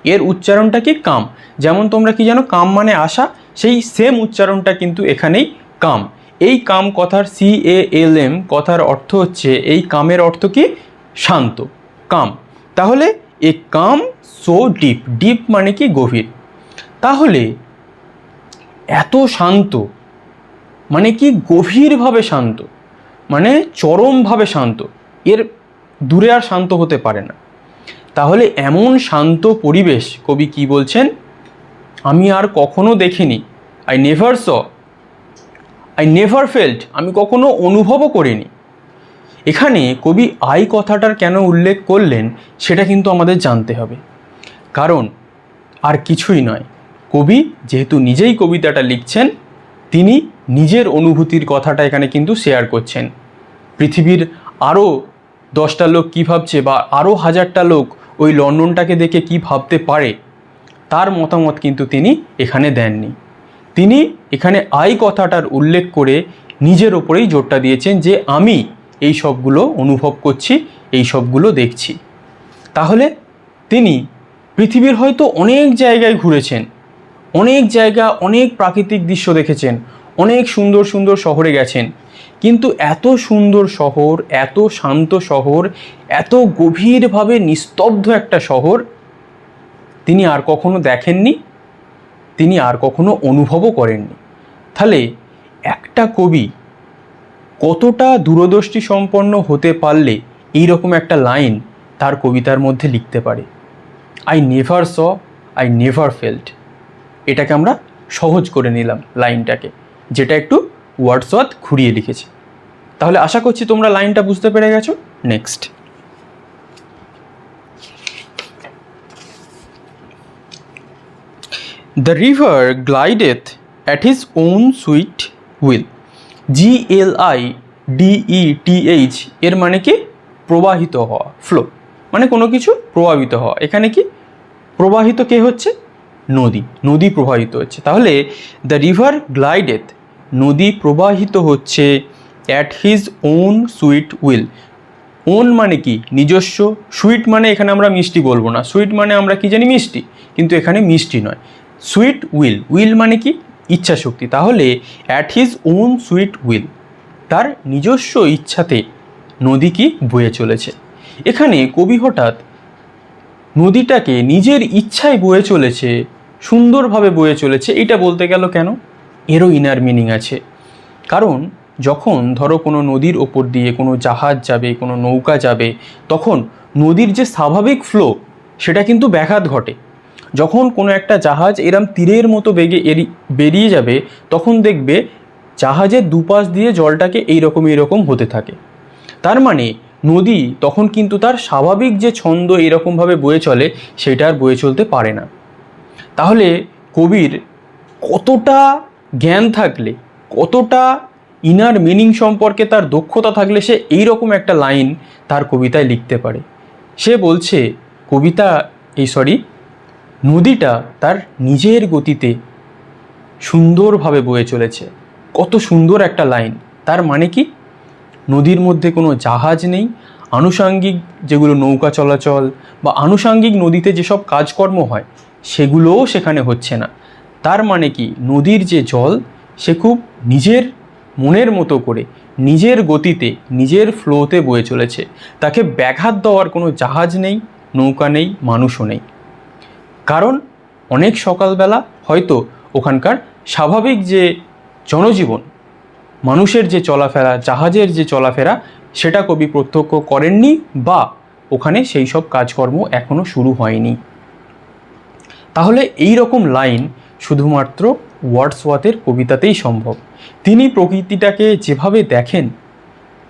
এর উচ্চারণটা কি কাম। যেমন তোমরা কি জানো কাম মানে আশা, সেই সেম উচ্চারণটা কিন্তু এখানেই কাম। এই কাম কথার CALM কথার অর্থ হচ্ছে, এই কামের অর্থ কি শান্ত, কাম। তাহলে এ কাম সো ডিপ, ডিপ মানে কি গভীর। তাহলে এত শান্ত মানে কি গভীরভাবে শান্ত, মানে চরমভাবে শান্ত, এর দূরে আর শান্ত হতে পারে না। তাহলে এমন শান্ত পরিবেশ কবি কি বলছেন, আমি আর কখনো দেখিনি, I never saw, I never felt, আমি কখনো অনুভবও করিনি। এখানে কবি আই কথাটার কেন উল্লেখ করলেন সেটা কিন্তু আমাদের জানতে হবে। কারণ আর কিছুই নয়, কবি যেহেতু নিজেই কবিতাটা লিখছেন, তিনি নিজের অনুভূতির কথাটা এখানে কিন্তু শেয়ার করছেন। পৃথিবীর আরও 10টা লোক কী ভাবছে বা আরও 1000টা লোক ওই লন্ডনটাকে দেখে কি ভাবতে পারে, তার মতামত কিন্তু তিনি এখানে দেননি। তিনি এখানে আই কথাটার উল্লেখ করে নিজের ওপরেই জোরটা দিয়েছেন যে আমি এই সবগুলো অনুভব করছি, এই সবগুলো দেখছি। তাহলে তিনি পৃথিবীর হয়তো অনেক জায়গায় ঘুরেছেন, অনেক জায়গা, অনেক প্রাকৃতিক দৃশ্য দেখেছেন, অনেক সুন্দর সুন্দর শহরে গেছেন, কিন্তু এত সুন্দর শহর, এত শান্ত শহর, এত গভীরভাবে নিস্তব্ধ একটা শহর তিনি আর কখনো দেখেননি, তিনি আর কখনো অনুভবও করেননি। তাহলে একটা কবি কতটা দূরদৃষ্টি সম্পন্ন হতে পারলে এইরকম একটা লাইন তার কবিতার মধ্যে লিখতে পারে, I never saw, I never felt. এটাকে আমরা সহজ করে নিলাম লাইনটাকে, যেটা একটু ওয়ার্ডসওয়ার্থ ঘুরিয়ে লিখেছে। তাহলে আশা করছি তোমরা লাইনটা বুঝতে পেরে গেছো। Next, the river glideth at his own sweet will, GLIDETH এর মানে কি প্রবাহিত হওয়া, ফ্লো, মানে কোনো কিছু প্রভাবিত হওয়া। এখানে কি প্রবাহিত কে হচ্ছে, নদী, নদী প্রবাহিত হচ্ছে। তাহলে দ্য রিভার গ্লাইডেথ, নদী প্রবাহিত হচ্ছে, at his own sweet will, own মানে কি নিজস্ব, সুইট মানে এখানে আমরা মিষ্টি বলবো না, সুইট মানে আমরা কি জানি মিষ্টি, কিন্তু এখানে মিষ্টি নয়। সুইট উইল, উইল মানে কি ইচ্ছা শক্তি। তাহলে at his own sweet will, তার নিজস্ব ইচ্ছাতে নদী কি বয়ে চলেছে। এখানে কবি হঠাৎ নদীটাকে নিজের ইচ্ছায় বয়ে চলেছে, সুন্দরভাবে বয়ে চলেছে, এটা বলতে গেল কেন, এরও ইনার মিনিং আছে। কারণ যখন ধরো কোনো নদীর ওপর দিয়ে কোনো জাহাজ যাবে, কোনো নৌকা যাবে, তখন নদীর যে স্বাভাবিক ফ্লো সেটা কিন্তু ব্যাঘাত ঘটে। যখন কোনো একটা জাহাজ এরম তীরের মতো বেগে বেরিয়ে যাবে, তখন দেখবে জাহাজের দুপাশ দিয়ে জলটাকে এইরকম হতে থাকে। তার মানে নদী তখন কিন্তু তার স্বাভাবিক যে ছন্দ এরকমভাবে বয়ে চলে, সেটা আর বয়ে চলতে পারে না। তাহলে কবির কতটা জ্ঞান থাকলে, কতটা ইনার মিনিং সম্পর্কে তার দক্ষতা থাকলে সে এইরকম একটা লাইন তার কবিতায় লিখতে পারে। সে বলছে নদীটা তার নিজের গতিতে সুন্দরভাবে বয়ে চলেছে। কত সুন্দর একটা লাইন। তার মানে কি, নদীর মধ্যে কোনো জাহাজ নেই, আনুষাঙ্গিক যেগুলো নৌকা চলাচল বা আনুষাঙ্গিক নদীতে যেসব কাজকর্ম হয় সেগুলোও সেখানে হচ্ছে না। তার মানে কি, নদীর যে জল সে খুব নিজের মনের মতো করে, নিজের গতিতে, নিজের ফ্লোতে বয়ে চলেছে। তাকে ব্যাঘাত দেওয়ার কোনো জাহাজ নেই, নৌকা নেই, মানুষও নেই। কারণ অনেক সকালবেলা হয়তো ওখানকার স্বাভাবিক যে জনজীবন, মানুষের যে চলাফেরা, জাহাজের যে চলাফেরা, সেটা কবি প্রত্যক্ষ করেননি বা ওখানে সেই সব কাজকর্ম এখনও শুরু হয়নি। তাহলে এই রকম লাইন শুধুমাত্র ওয়ার্ডসওয়ার্থের কবিতাতেই সম্ভব। তিনি প্রকৃতিটাকে যেভাবে দেখেন,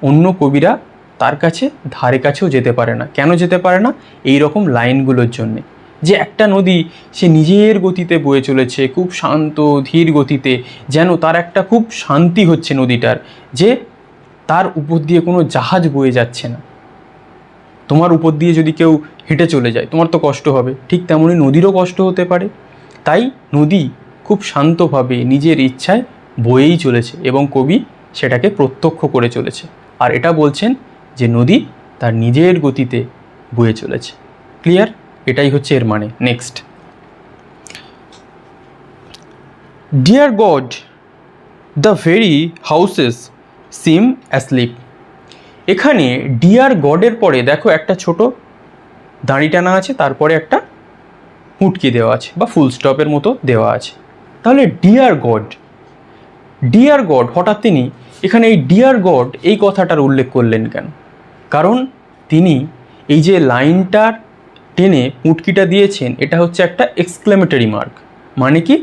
অন্য কবিরা তার কাছে ধারে কাছেও যেতে পারে না। কেন যেতে পারে না? এই রকম লাইনগুলোর জন্যে, যে একটা নদী সে নিজের গতিতে বয়ে চলেছে, খুব শান্ত ধীর গতিতে, যেন তার একটা খুব শান্তি হচ্ছে নদীটার, যে তার উপর দিয়ে কোনো জাহাজ বয়ে যাচ্ছে না। তোমার উপর দিয়ে যদি কেউ হেঁটে চলে যায়, তোমার তো কষ্ট হবে, ঠিক তেমনই নদীরও কষ্ট হতে পারে। তাই নদী খুব শান্তভাবে নিজের ইচ্ছায় বয়েই চলেছে এবং কবি সেটাকে প্রত্যক্ষ করে চলেছে। আর এটা বলছেন যে নদী তার নিজের গতিতে বয়ে চলেছে। ক্লিয়ার? এটাই হচ্ছে এর মানে। Next, dear God, the very houses seem asleep. এখানে ডিয়ার গডের পরে দেখো একটা ছোট দাঁড়ি টানা আছে, তারপরে একটা হুটকি দেওয়া আছে বা ফুল স্টপের মতো দেওয়া আছে। তাহলে ডিয়ার গড হঠাৎ তিনি এখানে এই ডিয়ার গড এই কথাটার উল্লেখ করলেন কেন? কারণ তিনি এই যে লাইনটার টেনে পুটকিটা দিয়েছেন, এটা হচ্ছে একটা এক্সক্লেমেটরি মার্ক। মানে কি,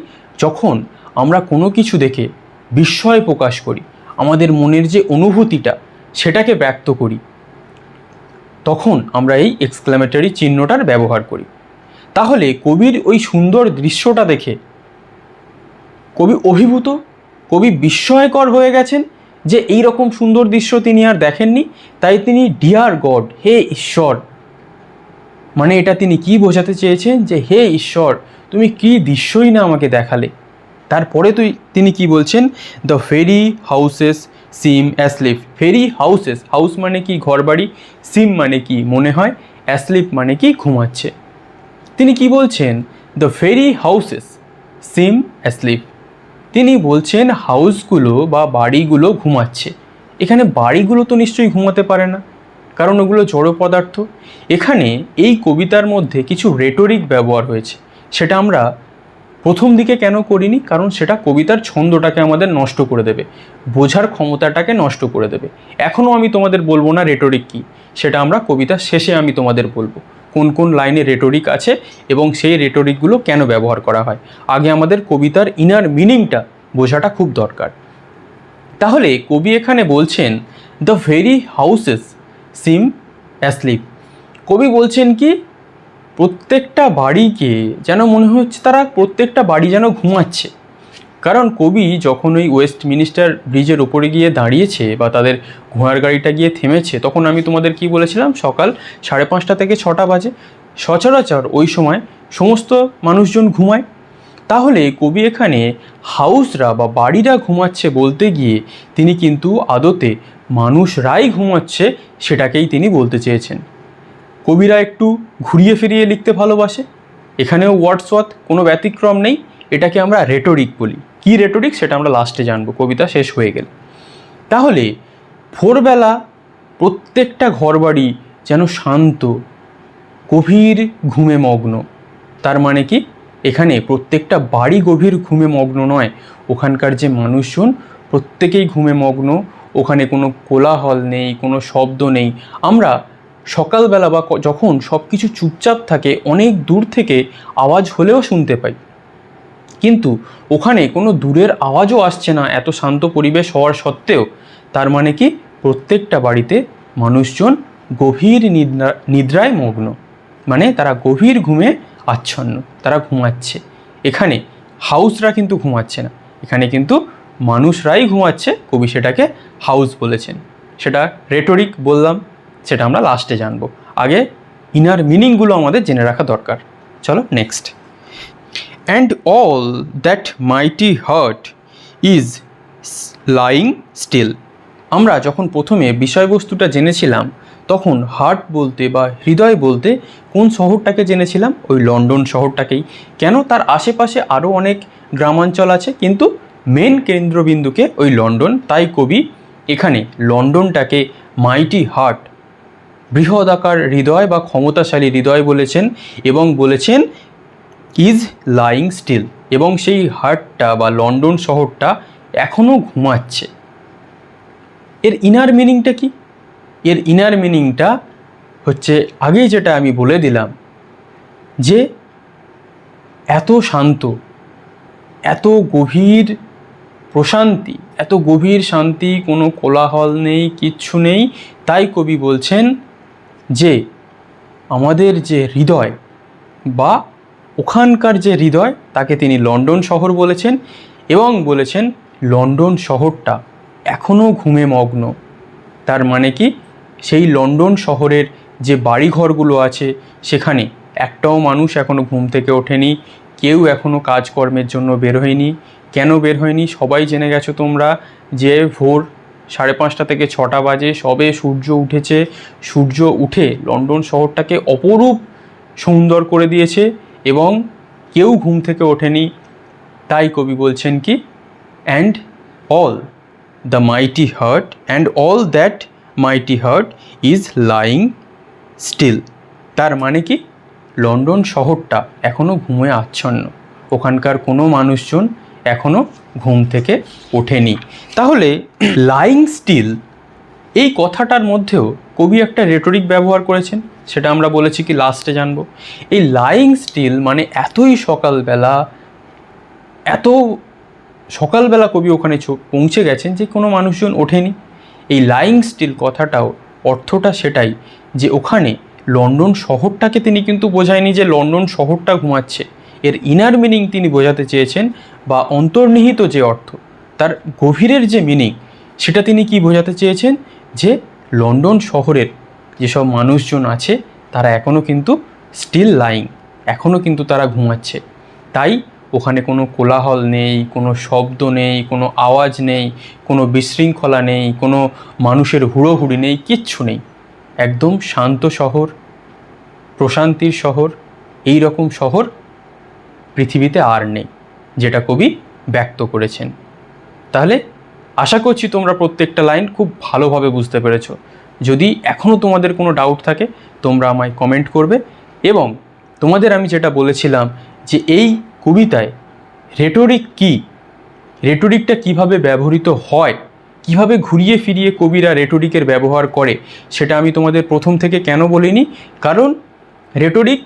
যখন আমরা কোনো কিছু দেখে বিস্ময় প্রকাশ করি, আমাদের মনের যে অনুভূতিটা সেটাকে ব্যক্ত করি, তখন আমরা এই এক্সক্লেমেটরি চিহ্নটার ব্যবহার করি। তাহলে কবির ওই সুন্দর দৃশ্যটা দেখে কবি অভিভূত, কবি বিস্ময়কর হয়ে গেছেন যে এই রকম সুন্দর দৃশ্য তিনি আর দেখেননি। তাই তিনি ডিয়ার গড, হে ঈশ্বর, মানে এটা তিনি কি বোঝাতে চেয়েছেন যে হে ঈশ্বর, তুমি কি দৃশ্যই না আমাকে দেখালে। তারপরে তিনি কি বলছেন, the very houses seem asleep. Very houses, house মানে কি ঘরবাড়ি, সিম মানে কি মনে হয়, অ্যাসলিপ মানে কি ঘুমাচ্ছে। তিনি কি বলছেন, the very houses seem asleep. তিনি বলছেন হাউসগুলো বা বাড়িগুলো ঘুমাচ্ছে। এখানে বাড়িগুলো তো নিশ্চয়ই ঘুমাতে পারে না, কারণ ওগুলো জড় পদার্থ। এখানে এই কবিতার মধ্যে কিছু রেটরিক ব্যবহার হয়েছে, সেটা আমরা প্রথম দিকে কেন করিনি, কারণ সেটা কবিতার ছন্দটাকে আমাদের নষ্ট করে দেবে, বোঝার ক্ষমতাটাকে নষ্ট করে দেবে। এখনও আমি তোমাদের বলবো না রেটরিক কী, সেটা আমরা কবিতার শেষে আমি তোমাদের বলবো কোন কোন লাইনে রেটরিক আছে এবং সেই রেটরিকগুলো কেন ব্যবহার করা হয়। আগে আমাদের কবিতার ইনার মিনিংটা বোঝাটা খুব দরকার। তাহলে কবি এখানে বলছেন the very houses seem asleep. কবি বলছেন কি, প্রত্যেকটা বাড়িকে যেন মনে হচ্ছে তারা প্রত্যেকটা বাড়ি যেন ঘুমাচ্ছে। কারণ কবি যখন ওই ওয়েস্টমিনিস্টার ব্রিজের ওপরে গিয়ে দাঁড়িয়েছে বা তাদের ঘোড়ার গাড়িটা গিয়ে থেমেছে, তখন আমি তোমাদের কি বলেছিলাম, সকাল 5:30 থেকে 6টা বাজে। সচরাচর ওই সময় সমস্ত মানুষজন ঘুমায়। তাহলে কবি এখানে হাউসরা বা বাড়িরা ঘুমাচ্ছে বলতে গিয়ে তিনি কিন্তু আদতে মানুষরাই ঘুমাচ্ছে সেটাকেই তিনি বলতে চেয়েছেন। কবিরা একটু ঘুরিয়ে ফিরিয়ে লিখতে ভালোবাসে, এখানেও ওয়ার্ডসওয়ার্থ কোনো ব্যতিক্রম নেই। এটাকে আমরা রেটরিক বলি। কি রেটরিক সেটা আমরা লাস্টে জানবো, কবিতা শেষ হয়ে গেলে। তাহলে ভোরবেলা প্রত্যেকটা ঘরবাড়ি যেন শান্ত, গভীর ঘুমে মগ্ন। তার মানে কি, এখানে প্রত্যেকটা বাড়ি গভীর ঘুমে মগ্ন নয়, ওখানকার যে মানুষজন প্রত্যেকেই ঘুমে মগ্ন। ওখানে কোনো কোলাহল নেই, কোনো শব্দ নেই। আমরা সকালবেলা বা যখন সব কিছু চুপচাপ থাকে, অনেক দূর থেকে আওয়াজ হলেও শুনতে পাই, কিন্তু ওখানে কোনো দূরের আওয়াজও আসছে না এত শান্ত পরিবেশ হওয়ার সত্ত্বেও। তার মানে কি, প্রত্যেকটা বাড়িতে মানুষজন গভীর নিদ্রায় মগ্ন, মানে তারা গভীর ঘুমে আচ্ছন্ন, তারা ঘুমাচ্ছে। এখানে হাউসরা কিন্তু ঘুমাচ্ছে না, এখানে কিন্তু মানুষরাই ঘুমাচ্ছে। কবি সেটাকে হাউস বলেছেন। সেটা রেটরিক বললাম, সেটা আমরা লাস্টে জানবো। আগে ইনার মিনিংগুলো আমাদের জেনে রাখা দরকার। চলো next. And all that mighty heart is lying still. আমরা যখন প্রথমে বিষয়বস্তুটা জেনেছিলাম, তখন হার্ট বলতে বা হৃদয় বলতে কোন শহরটাকে জেনেছিলাম? ওই লন্ডন শহরটাকেই। কেন? তার আশেপাশে আরও অনেক গ্রামাঞ্চল আছে, কিন্তু মেন কেন্দ্রবিন্দুকে ওই লন্ডন। তাই কবি এখানে লন্ডনটাকে মাইটি হার্ট, বৃহদাকার হৃদয় বা ক্ষমতাশালী হৃদয় বলেছেন, এবং বলেছেন ইজ লাইং স্টিল, এবং সেই হার্টটা বা লন্ডন শহরটা এখনও ঘুমাচ্ছে। এর ইনার মিনিংটা কি? এর ইনার মিনিংটা হচ্ছে আগেই যেটা আমি বলে দিলাম, যে এত শান্ত, এত গভীর প্রশান্তি, এত গভীর শান্তি, কোনো কোলাহল নেই, কিচ্ছু নেই। তাই কবি বলছেন যে আমাদের যে হৃদয় বা ওখানকার যে হৃদয়, তাকে তিনি লন্ডন শহর বলেছেন, এবং বলেছেন লন্ডন শহরটা এখনও ঘুমে মগ্ন। তার মানে কি, সেই লন্ডন শহরের যে বাড়িঘরগুলো আছে, সেখানে একটাও মানুষ এখনও ঘুম থেকে ওঠেনি, কেউ এখনও কাজকর্মের জন্য বের হয়নি। কেন বের হয়নি? সবাই জেনে গেছো তোমরা, যে ভোর 5:30 থেকে 6টা বাজে, সবে সূর্য উঠেছে। সূর্য উঠে লন্ডন শহরটাকে অপরূপ সুন্দর করে দিয়েছে, এবং কেউ ঘুম থেকে ওঠেনি। তাই কবি বলছেন কি, and all the mighty heart, and all that mighty heart is lying still. তার মানে কি, লন্ডন শহরটা এখনও ঘুমে আচ্ছন্ন, ওখানকার কোনো মানুষজন এখনও ঘুম থেকে ওঠেনি। তাহলে লাইং স্টিল এই কথাটার মধ্যেও কবি একটা রেটরিক ব্যবহার করেছেন, সেটা আমরা বলেছি কি লাস্টে জানবো। এই লাইং স্টিল মানে এতই সকালবেলা, এত সকালবেলা কবি ওখানে পৌঁছে গেছেন যে কোনো মানুষজন ওঠেনি। এই লাইং স্টিল কথাটাও অর্থটা সেটাই, যে ওখানে লন্ডন শহরটাকে তিনি কিন্তু বোঝায়নি যে লন্ডন শহরটা ঘুমাচ্ছে। এর ইনার মিনিং তিনি বোঝাতে চেয়েছেন, বা অন্তর্নিহিত যে অর্থ, তার গভীরের যে মিনিং, সেটা তিনি কি বোঝাতে চেয়েছেন, যে লন্ডন শহরের যেসব মানুষজন আছে তারা এখনও কিন্তু স্টিল লাইং, এখনও কিন্তু তারা ঘুমাচ্ছে। তাই ওখানে কোনো কোলাহল নেই, কোনো শব্দ নেই, কোনো আওয়াজ নেই, কোনো বিশৃঙ্খলা নেই, কোনো মানুষের হুড়োহুড়ি নেই, কিচ্ছু নেই। একদম শান্ত শহর, প্রশান্তির শহর। এই রকম শহর পৃথিবীতে আর নেই, যেটা কবি ব্যক্ত করেছেন। তাহলে আশা করছি তোমরা প্রত্যেকটা লাইন খুব ভালোভাবে বুঝতে পেরেছো। যদি এখনও তোমাদের কোনো ডাউট থাকে, তোমরা আমায় কমেন্ট করবে। এবং তোমাদের আমি যেটা বলেছিলাম, যে এই কবিতায় রেটরিক কি, রেটরিকটা কিভাবে ব্যবহৃত হয়, কিভাবে ঘুরিয়ে ফিরিয়ে কবিরা রেটরিকের ব্যবহার করে, সেটা আমি তোমাদের প্রথম থেকে কেন বলিনি। কারণ রেটরিক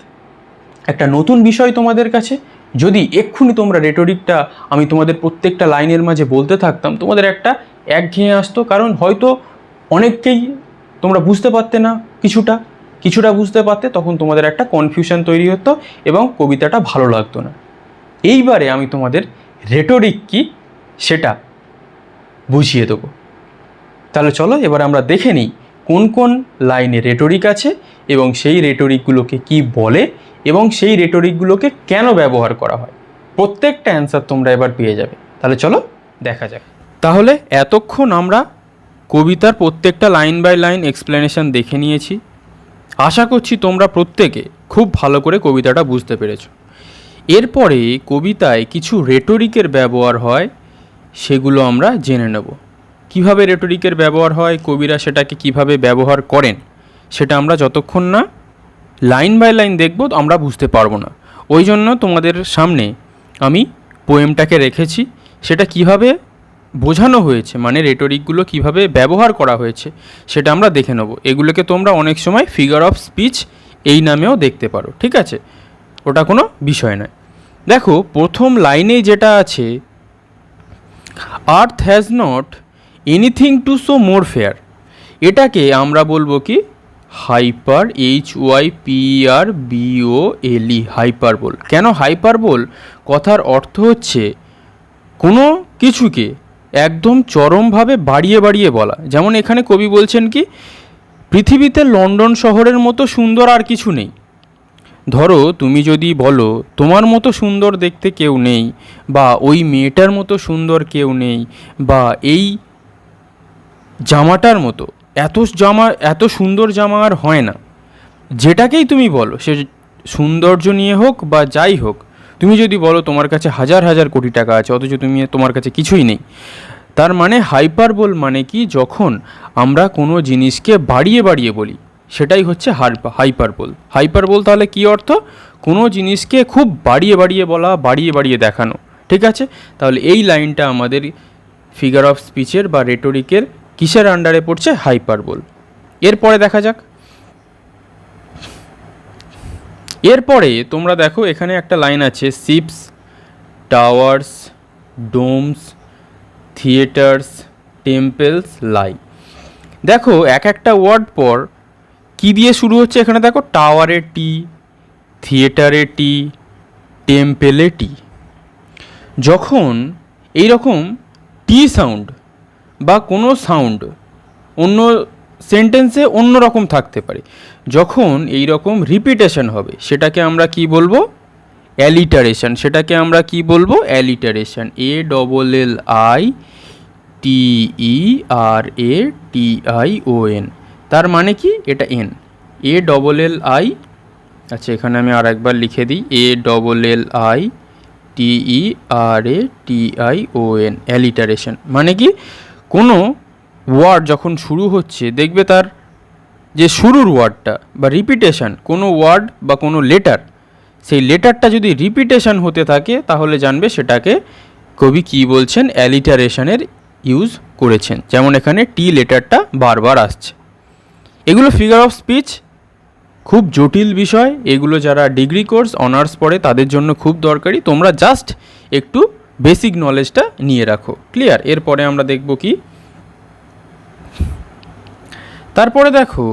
একটা নতুন বিষয় তোমাদের কাছে। যদি এক্ষুনি তোমরা রেটরিকটা আমি তোমাদের প্রত্যেকটা লাইনের মাঝে বলতে থাকতাম, তোমাদের একটা একঘেয়ে আসতো। কারণ হয়তো অনেককেই তোমরা বুঝতে পারতে না, কিছুটা বুঝতে পারতে, তখন তোমাদের একটা কনফিউশন তৈরি হতো এবং কবিতাটা ভালো লাগতো না। এইবারে আমি তোমাদের রেটরিক কি সেটা বুঝিয়ে দেবো। তাহলে চলো এবার আমরা দেখে নিই কোন কোন লাইনে রেটরিক আছে, এবং সেই রেটরিকগুলোকে কি বলে, এবং সেই রেটরিকগুলোকে কেন ব্যবহার করা হয়। প্রত্যেকটা অ্যান্সার তোমরা এবার পেয়ে যাবে। তাহলে চলো দেখা যাক। তাহলে এতক্ষণ আমরা কবিতার প্রত্যেকটা লাইন বাই লাইন এক্সপ্লেনেশন দেখে নিয়েছি। আশা করছি তোমরা প্রত্যেকে খুব ভালো করে কবিতাটা বুঝতে পেরেছো। এরপরে কবিতায় কিছু রেটরিকের ব্যবহার হয়, সেগুলো আমরা জেনে নেব। কিভাবে রেটরিকের ব্যবহার হয়, কবিরা সেটাকে কিভাবে ব্যবহার করেন, সেটা আমরা যতক্ষণ না লাইন বাই লাইন দেখব আমরা বুঝতে পারবো না। ওই জন্য তোমাদের সামনে আমি পোয়েমটাকে রেখেছি, সেটা কিভাবে বোঝানো হয়েছে, মানে রেটরিকগুলো কিভাবে ব্যবহার করা হয়েছে সেটা আমরা দেখে নেব। এগুলোকে তোমরা অনেক সময় ফিগার অফ স্পিচ এই নামেও দেখতে পারো, ঠিক আছে, ওটা কোনো বিষয় নয়। দেখো প্রথম লাইনে যেটা আছে, আর্থ has not anything to show more fair, এটাকে আমরা বলবো কি হাইপার, HYPERBOLE, হাইপারবোল। কেন হাইপারবোল? কথার অর্থ হচ্ছে কোনো কিছুকে একদম চরমভাবে বাড়িয়ে বাড়িয়ে বলা। যেমন এখানে কবি বলছেন কি, পৃথিবীতে লন্ডন শহরের মতো সুন্দর আর কিছু নেই। ধরো তুমি যদি বলো তোমার মতো সুন্দর দেখতে কেউ নেই, বা ওই মেয়েটার মতো সুন্দর কেউ নেই, বা এই জামাটার মতো এত সুন্দর জামা আর হয় না, যেটাকেই তুমি বলো, সে সৌন্দর্য নিয়ে হোক বা যাই হোক, তুমি যদি বলো তোমার কাছে হাজার হাজার কোটি টাকা আছে অথচ তোমার কাছে কিছুই নেই, তার মানে হাইপারবোল মানে কি, যখন আমরা কোনো জিনিসকে বাড়িয়ে বাড়িয়ে বলি সেটাই হচ্ছে হাইপারবোল। হাইপারবোল তাহলে কি অর্থ? কোনো জিনিসকে খুব বাড়িয়ে বাড়িয়ে বলা, বাড়িয়ে বাড়িয়ে দেখানো, ঠিক আছে। তাহলে এই লাইনটা আমাদের ফিগার অফ স্পিচের বা রেটরিকের কিসের আন্ডারে পড়ছে? হাইপারবোল। এরপরে দেখা যাক। এরপরে তোমরা দেখো এখানে একটা লাইন আছে, ships, towers, domes, theatres, temples lie. দেখো এক একটা ওয়ার্ড পর কি দিয়ে শুরু হচ্ছে, এখানে দেখো টাওয়ারে টি, থিয়েটারে টি, টেম্পেলে টি। যখন এই রকম টি সাউন্ড বা কোনো সাউন্ড অন্য সেন্টেন্সে অন্য রকম থাকতে পারে, যখন এই রকম রিপিটেশন হবে সেটাকে আমরা কি বলবো? অ্যালিটারেশন। সেটাকে আমরা কি বলবো? অ্যালিটারেশন। ALLITERATION। তার মানে কি? এটা এন, ALLI। আচ্ছা এখানে আমি আর একবার লিখে দিই, ALLITERATION, অ্যালিটারেশন। মানে কি, কোনো ওয়ার্ড যখন শুরু হচ্ছে দেখবে তার যে শুরুর ওয়ার্ডটা বা রিপিটেশন, কোনো ওয়ার্ড বা কোনো লেটার, সেই লেটারটা যদি রিপিটেশন হতে থাকে তাহলে জানবে সেটাকে কবি কি বলছেন, অ্যালিটারেশনের ইউজ করেছেন। যেমন এখানে টি লেটারটা বারবার আসছে। এগুলো ফিগার অফ স্পিচ খুব জটিল বিষয়, এগুলো যারা ডিগ্রি কোর্স অনার্স পড়ে তাদের জন্য খুব দরকারি। তোমরা জাস্ট একটু বেসিক নলেজটা নিয়ে রাখো, ক্লিয়ার। এরপরে আমরা দেখব কি, তারপরে দেখো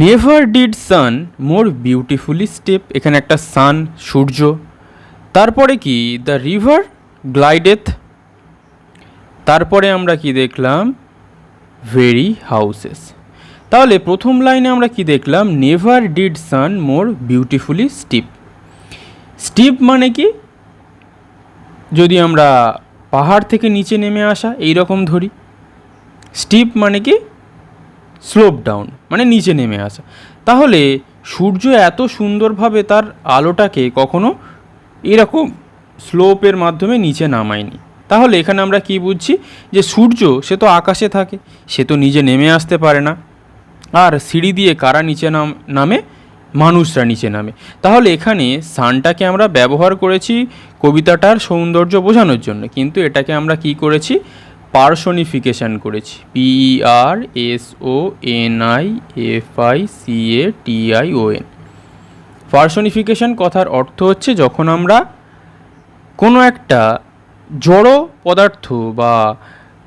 never did sun more beautifully steep. এখানে একটা সান, সূর্য। তারপরে কি, দ্য রিভার গ্লাইডেথ। তারপরে আমরা কি দেখলাম, ভেরি হাউসেস। তাহলে প্রথম লাইনে আমরা কি দেখলাম, never did sun more beautifully steep. Steep মানে কি, যদি আমরা পাহাড় থেকে নিচে নেমে আসা এই রকম ধরি, স্টিপ মানে কি স্লোপ ডাউন, মানে নিচে নেমে আসা। তাহলে সূর্য এত সুন্দরভাবে তার আলোটাকে কখনো এরকম স্লোপের মাধ্যমে নিচে নামায়নি। তাহলে এখানে আমরা কি বুঝছি, যে সূর্য সে তো আকাশে থাকে, সে তো নিজে নেমে আসতে পারে না। আর সিঁড়ি দিয়ে কারা নিচে নামে? মানুষরা নিচে নামে। তাহলে এখানে সানটাকে আমরা ব্যবহার করেছি কবিতাটার সৌন্দর্য বোঝানোর জন্য, কিন্তু এটাকে আমরা কি করেছি, পার্সনিফিকেশন করেছি। PERSONIFICATION। পার্সনিফিকেশন কথার অর্থ হচ্ছে যখন আমরা কোনো একটা জড় পদার্থ বা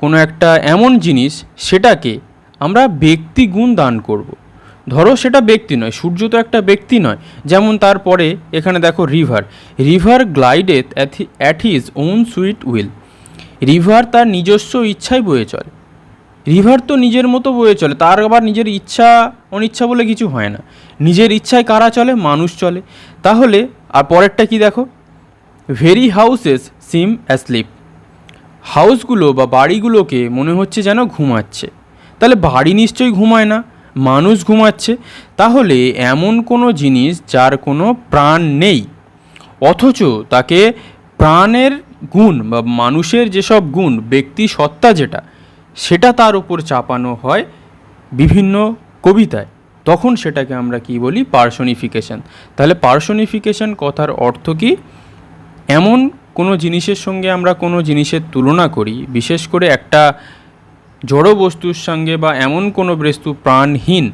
কোনো একটা এমন জিনিস, সেটাকে আমরা ব্যক্তিগুণ দান করব। ধরো সেটা ব্যক্তি নয়, সূর্য তো একটা ব্যক্তি নয়। যেমন তারপরে এখানে দেখো river glideth at his own sweet will. River তার নিজস্ব ইচ্ছায় বয়ে চলে। রিভার তো নিজের মতো বয়ে চলে, তার আবার নিজের ইচ্ছা অনিচ্ছা বলে কিছু হয় না। নিজের ইচ্ছায় কারা চলে? মানুষ চলে। তাহলে আর পরেরটা কি দেখো, ভেরি হাউসেস সিম অ্যাসলিপ। হাউসগুলো বা বাড়িগুলোকে মনে হচ্ছে যেন ঘুমাচ্ছে। তাহলে বাড়ি নিশ্চয়ই ঘুমায় না, মানুষ ঘুমাচ্ছে। তাহলে এমন কোনো জিনিস যার কোনো প্রাণ নেই, অথচ তাকে প্রাণের গুণ বা মানুষের যেসব গুণ, ব্যক্তি সত্তা যেটা, সেটা তার উপর চাপানো হয় বিভিন্ন কবিতায়, তখন সেটাকে আমরা কি বলি, পার্সনিফিকেশন। তাহলে পার্সনিফিকেশন কথার অর্থ কি, এমন কোনো জিনিসের সঙ্গে আমরা কোনো জিনিসের তুলনা করি, বিশেষ করে একটা জড় বস্তুর সঙ্গে বা এমন কোনো বস্তু প্রাণহীন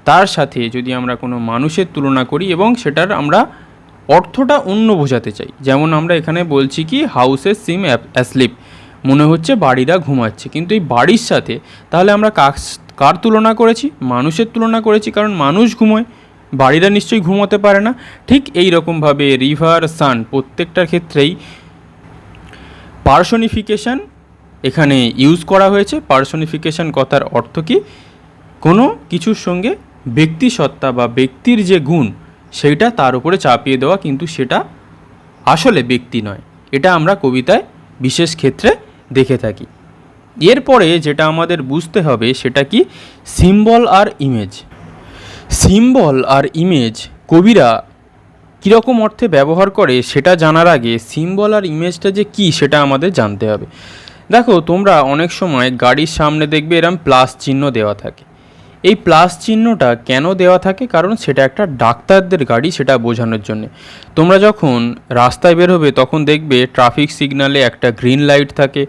তার সাথে যদি আমরা কোনো মানুষের তুলনা করি এবং সেটার আমরা অর্থটা অন্য বোঝাতে চাই, যেমন আমরা এখানে বলছি কি হাউসেস সিম অ্যাসলিপ, মনে হচ্ছে বাড়িরা ঘুমাচ্ছে, কিন্তু এই বাড়ির সাথে তাহলে আমরা কার তুলনা করেছি? মানুষের তুলনা করেছি, কারণ মানুষ ঘুমোয়, বাড়িরা নিশ্চয়ই ঘুমোতে পারে না। ঠিক এই রকমভাবে রিভার, সান প্রত্যেকটার ক্ষেত্রেই পার্সনিফিকেশান এখানে ইউজ করা হয়েছে। পার্সনিফিকেশান কথার অর্থ কি? কোনো কিছুর সঙ্গে ব্যক্তিসত্তা বা ব্যক্তির যে গুণ সেইটা তার উপরে চাপিয়ে দেওয়া, কিন্তু সেটা আসলে ব্যক্তি নয়। এটা আমরা কবিতায় বিশেষ ক্ষেত্রে দেখে থাকি। এরপরে যেটা আমাদের বুঝতে হবে সেটা কি? সিম্বল আর ইমেজ। সিম্বল আর ইমেজ কবিরা কীরকম অর্থে ব্যবহার করে সেটা জানার আগে সিম্বল আর ইমেজটা যে কী সেটা আমাদের জানতে হবে। দেখো, তোমরা অনেক সময় গাড়ির সামনে দেখবে এরম প্লাস চিহ্ন দেওয়া থাকে। এই প্লাস চিহ্নটা কেন দেওয়া থাকে? কারণ সেটা একটা ডাক্তারদের গাড়ি, সেটা বোঝানোর জন্যে। তোমরা যখন রাস্তায় বের হবে তখন দেখবে ট্রাফিক সিগন্যালে একটা গ্রিন লাইট থাকে,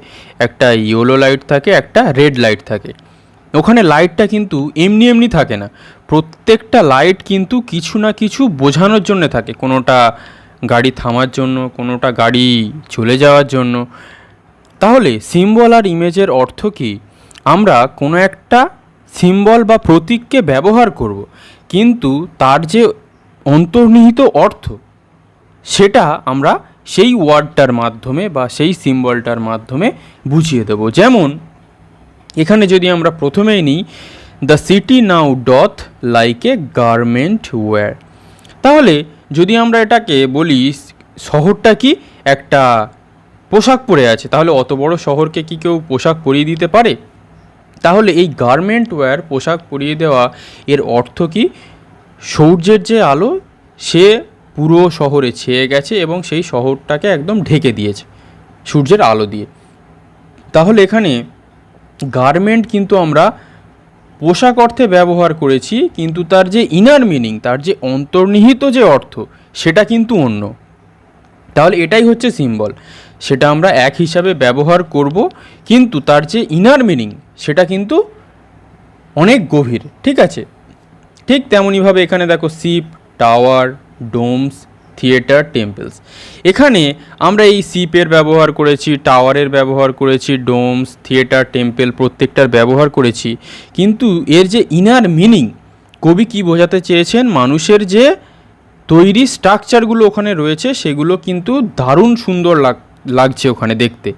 একটা ইয়েলো লাইট থাকে, একটা রেড লাইট থাকে। ওখানে লাইটটা কিন্তু এমনি এমনি থাকে না, প্রত্যেকটা লাইট কিন্তু কিছু না কিছু বোঝানোর জন্য থাকে। কোনোটা গাড়ি থামার জন্য, কোনোটা গাড়ি চলে যাওয়ার জন্য। তাহলে সিম্বল আর ইমেজের অর্থ কি? আমরা কোনো একটা সিম্বল বা প্রতীককে ব্যবহার করব, কিন্তু তার যে অন্তর্নিহিত অর্থ সেটা আমরা সেই ওয়ার্ডটার মাধ্যমে বা সেই সিম্বলটার মাধ্যমে বুঝিয়ে দেব। যেমন এখানে যদি আমরা প্রথমেই নিই, the city now doth like a garment wear, তাহলে যদি আমরা এটাকে বলি শহরটা কি একটা পোশাক পরে আছে, তাহলে অত বড় শহরকে কি কেউ পোশাক পরিয়ে দিতে পারে? তাহলে এই গার্মেন্ট ওয়্যার, পোশাক পরিয়ে দেওয়া, এর অর্থ কি? সূর্যের যে আলো সে পুরো শহরে ছেয়ে গেছে এবং সেই শহরটাকে একদম ঢেকে দিয়েছে সূর্যের আলো দিয়ে। তাহলে এখানে গার্মেন্ট কিন্তু আমরা পোশাক অর্থে ব্যবহার করেছি, কিন্তু তার যে ইনার মিনিং, তার যে অন্তর্নিহিত যে অর্থ সেটা কিন্তু অন্য। তাহলে এটাই হচ্ছে সিম্বল, সেটা আমরা এক হিসাবে ব্যবহার করব, কিন্তু তার যে ইনার মিনিং সেটা কিন্তু অনেক গভীর। ঠিক আছে, ঠিক তেমনইভাবে এখানে দেখো ship, tower, domes, theatre, temples. এখানে আমরা এই শিপের ব্যবহার করেছি, টাওয়ারের ব্যবহার করেছি, ডোমস, থিয়েটার, টেম্পল প্রত্যেকটার ব্যবহার করেছি, কিন্তু এর যে ইনার মিনিং, কবি কি বোঝাতে চেয়েছেন? মানুষের যে তৈরি স্ট্রাকচারগুলো ওখানে রয়েছে সেগুলো কিন্তু দারুণ সুন্দর লাগছে ওখানে দেখতে।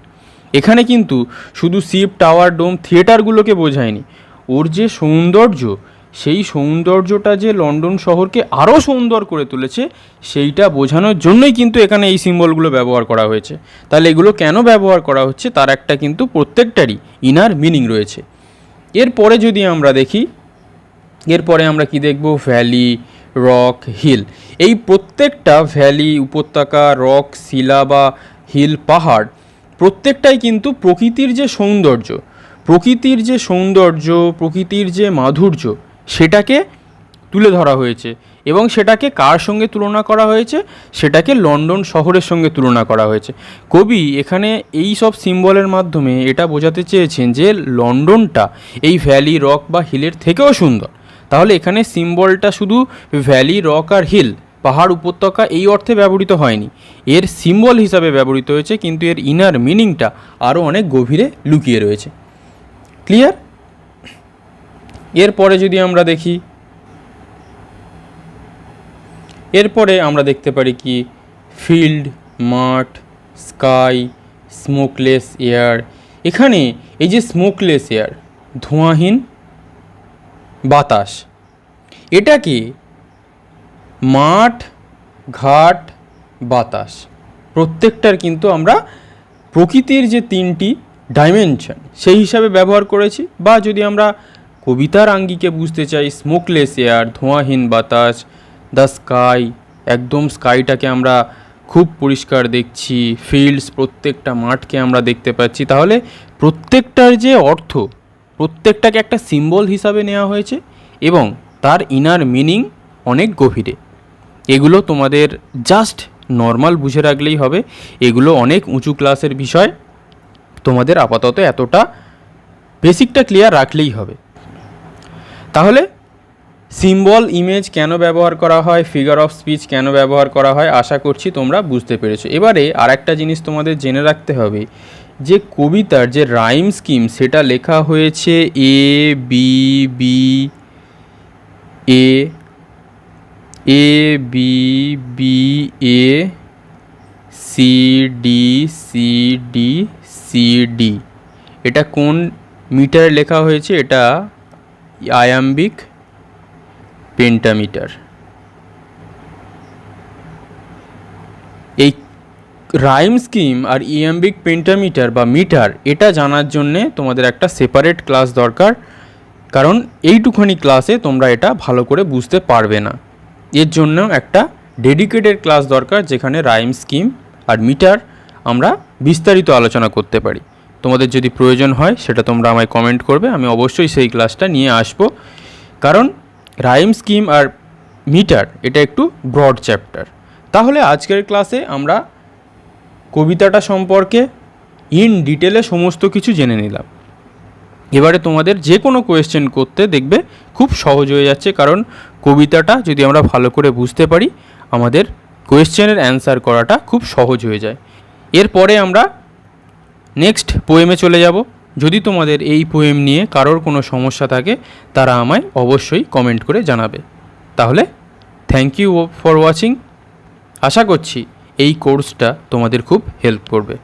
এখানে কিন্তু শুধু শিপ, টাওয়ার, ডোম, থিয়েটারগুলোকে বোঝায়নি, ওর যে সৌন্দর্য, সেই সৌন্দর্যটা যে লন্ডন শহরকে আরও সুন্দর করে তুলেছে সেইটা বোঝানোর জন্যই কিন্তু এখানে এই সিম্বলগুলো ব্যবহার করা হয়েছে। তাহলে এগুলো কেন ব্যবহার করা হচ্ছে তার একটা কিন্তু প্রত্যেকটারই ইনার মিনিং রয়েছে। এরপরে যদি আমরা দেখি, এরপরে আমরা কি দেখব? Valley, rock, hill. এই প্রত্যেকটা ভ্যালি, উপত্যকা, রক, শিলা বা হিল, পাহাড় প্রত্যেকটাই কিন্তু প্রকৃতির যে সৌন্দর্য, প্রকৃতির যে মাধুর্য সেটাকে তুলে ধরা হয়েছে এবং সেটাকে কার সঙ্গে তুলনা করা হয়েছে? সেটাকে লন্ডন শহরের সঙ্গে তুলনা করা হয়েছে। কবি এখানে এই সব সিম্বলের মাধ্যমে এটা বোঝাতে চেয়েছেন যে লন্ডনটা এই ভ্যালি, রক বা হিলের থেকেও সুন্দর। তাহলে এখানে সিম্বলটা শুধু ভ্যালি, রক আর হিল, পাহাড়, উপত্যকা এই অর্থে ব্যবহৃত হয়নি, এর সিম্বল হিসাবে ব্যবহৃত হয়েছে, কিন্তু এর ইনার মিনিংটা আরও অনেক গভীরে লুকিয়ে রয়েছে। ক্লিয়ার? এরপরে যদি আমরা দেখি, এরপরে আমরা দেখতে পারি কি? ফিল্ড, মাঠ, স্কাই, স্মোকলেস এয়ার। এখানে এই যে স্মোকলেস এয়ার, ধোঁয়াহীন বাতাস, এটাকে মাঠ, ঘাট, বাতাস প্রত্যেকটার কিন্তু আমরা প্রকৃতির যে তিনটি ডাইমেনশন সেই হিসাবে ব্যবহার করেছি। বা যদি আমরা কবিতার আঙ্গিকে বুঝতে চাই, স্মোকলেস এয়ার, ধোঁয়াহীন বাতাস, দ্য স্কাই, একদম স্কাইটাকে আমরা খুব পরিষ্কার দেখছি, ফিল্ডস, প্রত্যেকটা মাঠকে আমরা দেখতে পাচ্ছি। তাহলে প্রত্যেকটার যে অর্থ, প্রত্যেকটাকে একটা সিম্বল হিসাবে নেওয়া হয়েছে এবং তার ইনার মিনিং অনেক গভীরে। এগুলো তোমাদের জাস্ট নর্মাল বুঝে রাখলেই হবে। এগুলো অনেক উঁচু ক্লাসের বিষয়, তোমাদের আপাতত এতটা বেসিকটা ক্লিয়ার রাখলেই হবে। তাহলে সিম্বল ইমেজ কেন ব্যবহার করা হয়, ফিগার অফ স্পিচ কেন ব্যবহার করা হয়, আশা করছি তোমরা বুঝতে পেরেছো। এবারে আর একটা জিনিস তোমাদের জেনে রাখতে হবে যে কবিতার যে রাইম স্কিম সেটা লেখা হয়েছে A B B A A B B A C D C D C D. এটা কোন মিটারে লেখা হয়েছে? এটা আয়াম্বিক পেন্টামিটার। এই রাইম স্কিম আর ইয়াম্বিক পেন্টামিটার বা মিটার এটা জানার জন্যে তোমাদের একটা সেপারেট ক্লাস দরকার, কারণ এইটুখানি ক্লাসে তোমরা এটা ভালো করে বুঝতে পারবে না। এর জন্য একটা ডেডিকেটেড ক্লাস দরকার যেখানে রাইম স্কিম আর মিটার আমরা বিস্তারিত আলোচনা করতে পারি। তোমাদের যদি প্রয়োজন হয় সেটা তোমরা আমায় কমেন্ট করবে, আমি অবশ্যই সেই ক্লাসটা নিয়ে আসবো। কারণ রাইম স্কিম আর মিটার এটা একটু ব্রড চ্যাপ্টার। তাহলে আজকের ক্লাসে আমরা কবিতাটা সম্পর্কে ইন ডিটেলে সমস্ত কিছু জেনে নিলাম। এবারে তোমাদের যে কোনো কোয়েশ্চেন করতে দেখবে খুব সহজ হয়ে যাচ্ছে, কারণ কবিতাটা যদি আমরা ভালো করে বুঝতে পারি আমাদের কোয়েশ্চেনের অ্যান্সার করাটা খুব সহজ হয়ে যায়। এরপরে আমরা নেক্সট পোয়েমে চলে যাব। যদি তোমাদের এই পোয়েম নিয়ে কারোর কোনো সমস্যা থাকে তারা আমায় অবশ্যই কমেন্ট করে জানাবে। তাহলে থ্যাংক ইউ ফর ওয়াচিং। আশা করছি এই কোর্সটা তোমাদের খুব হেল্প করবে।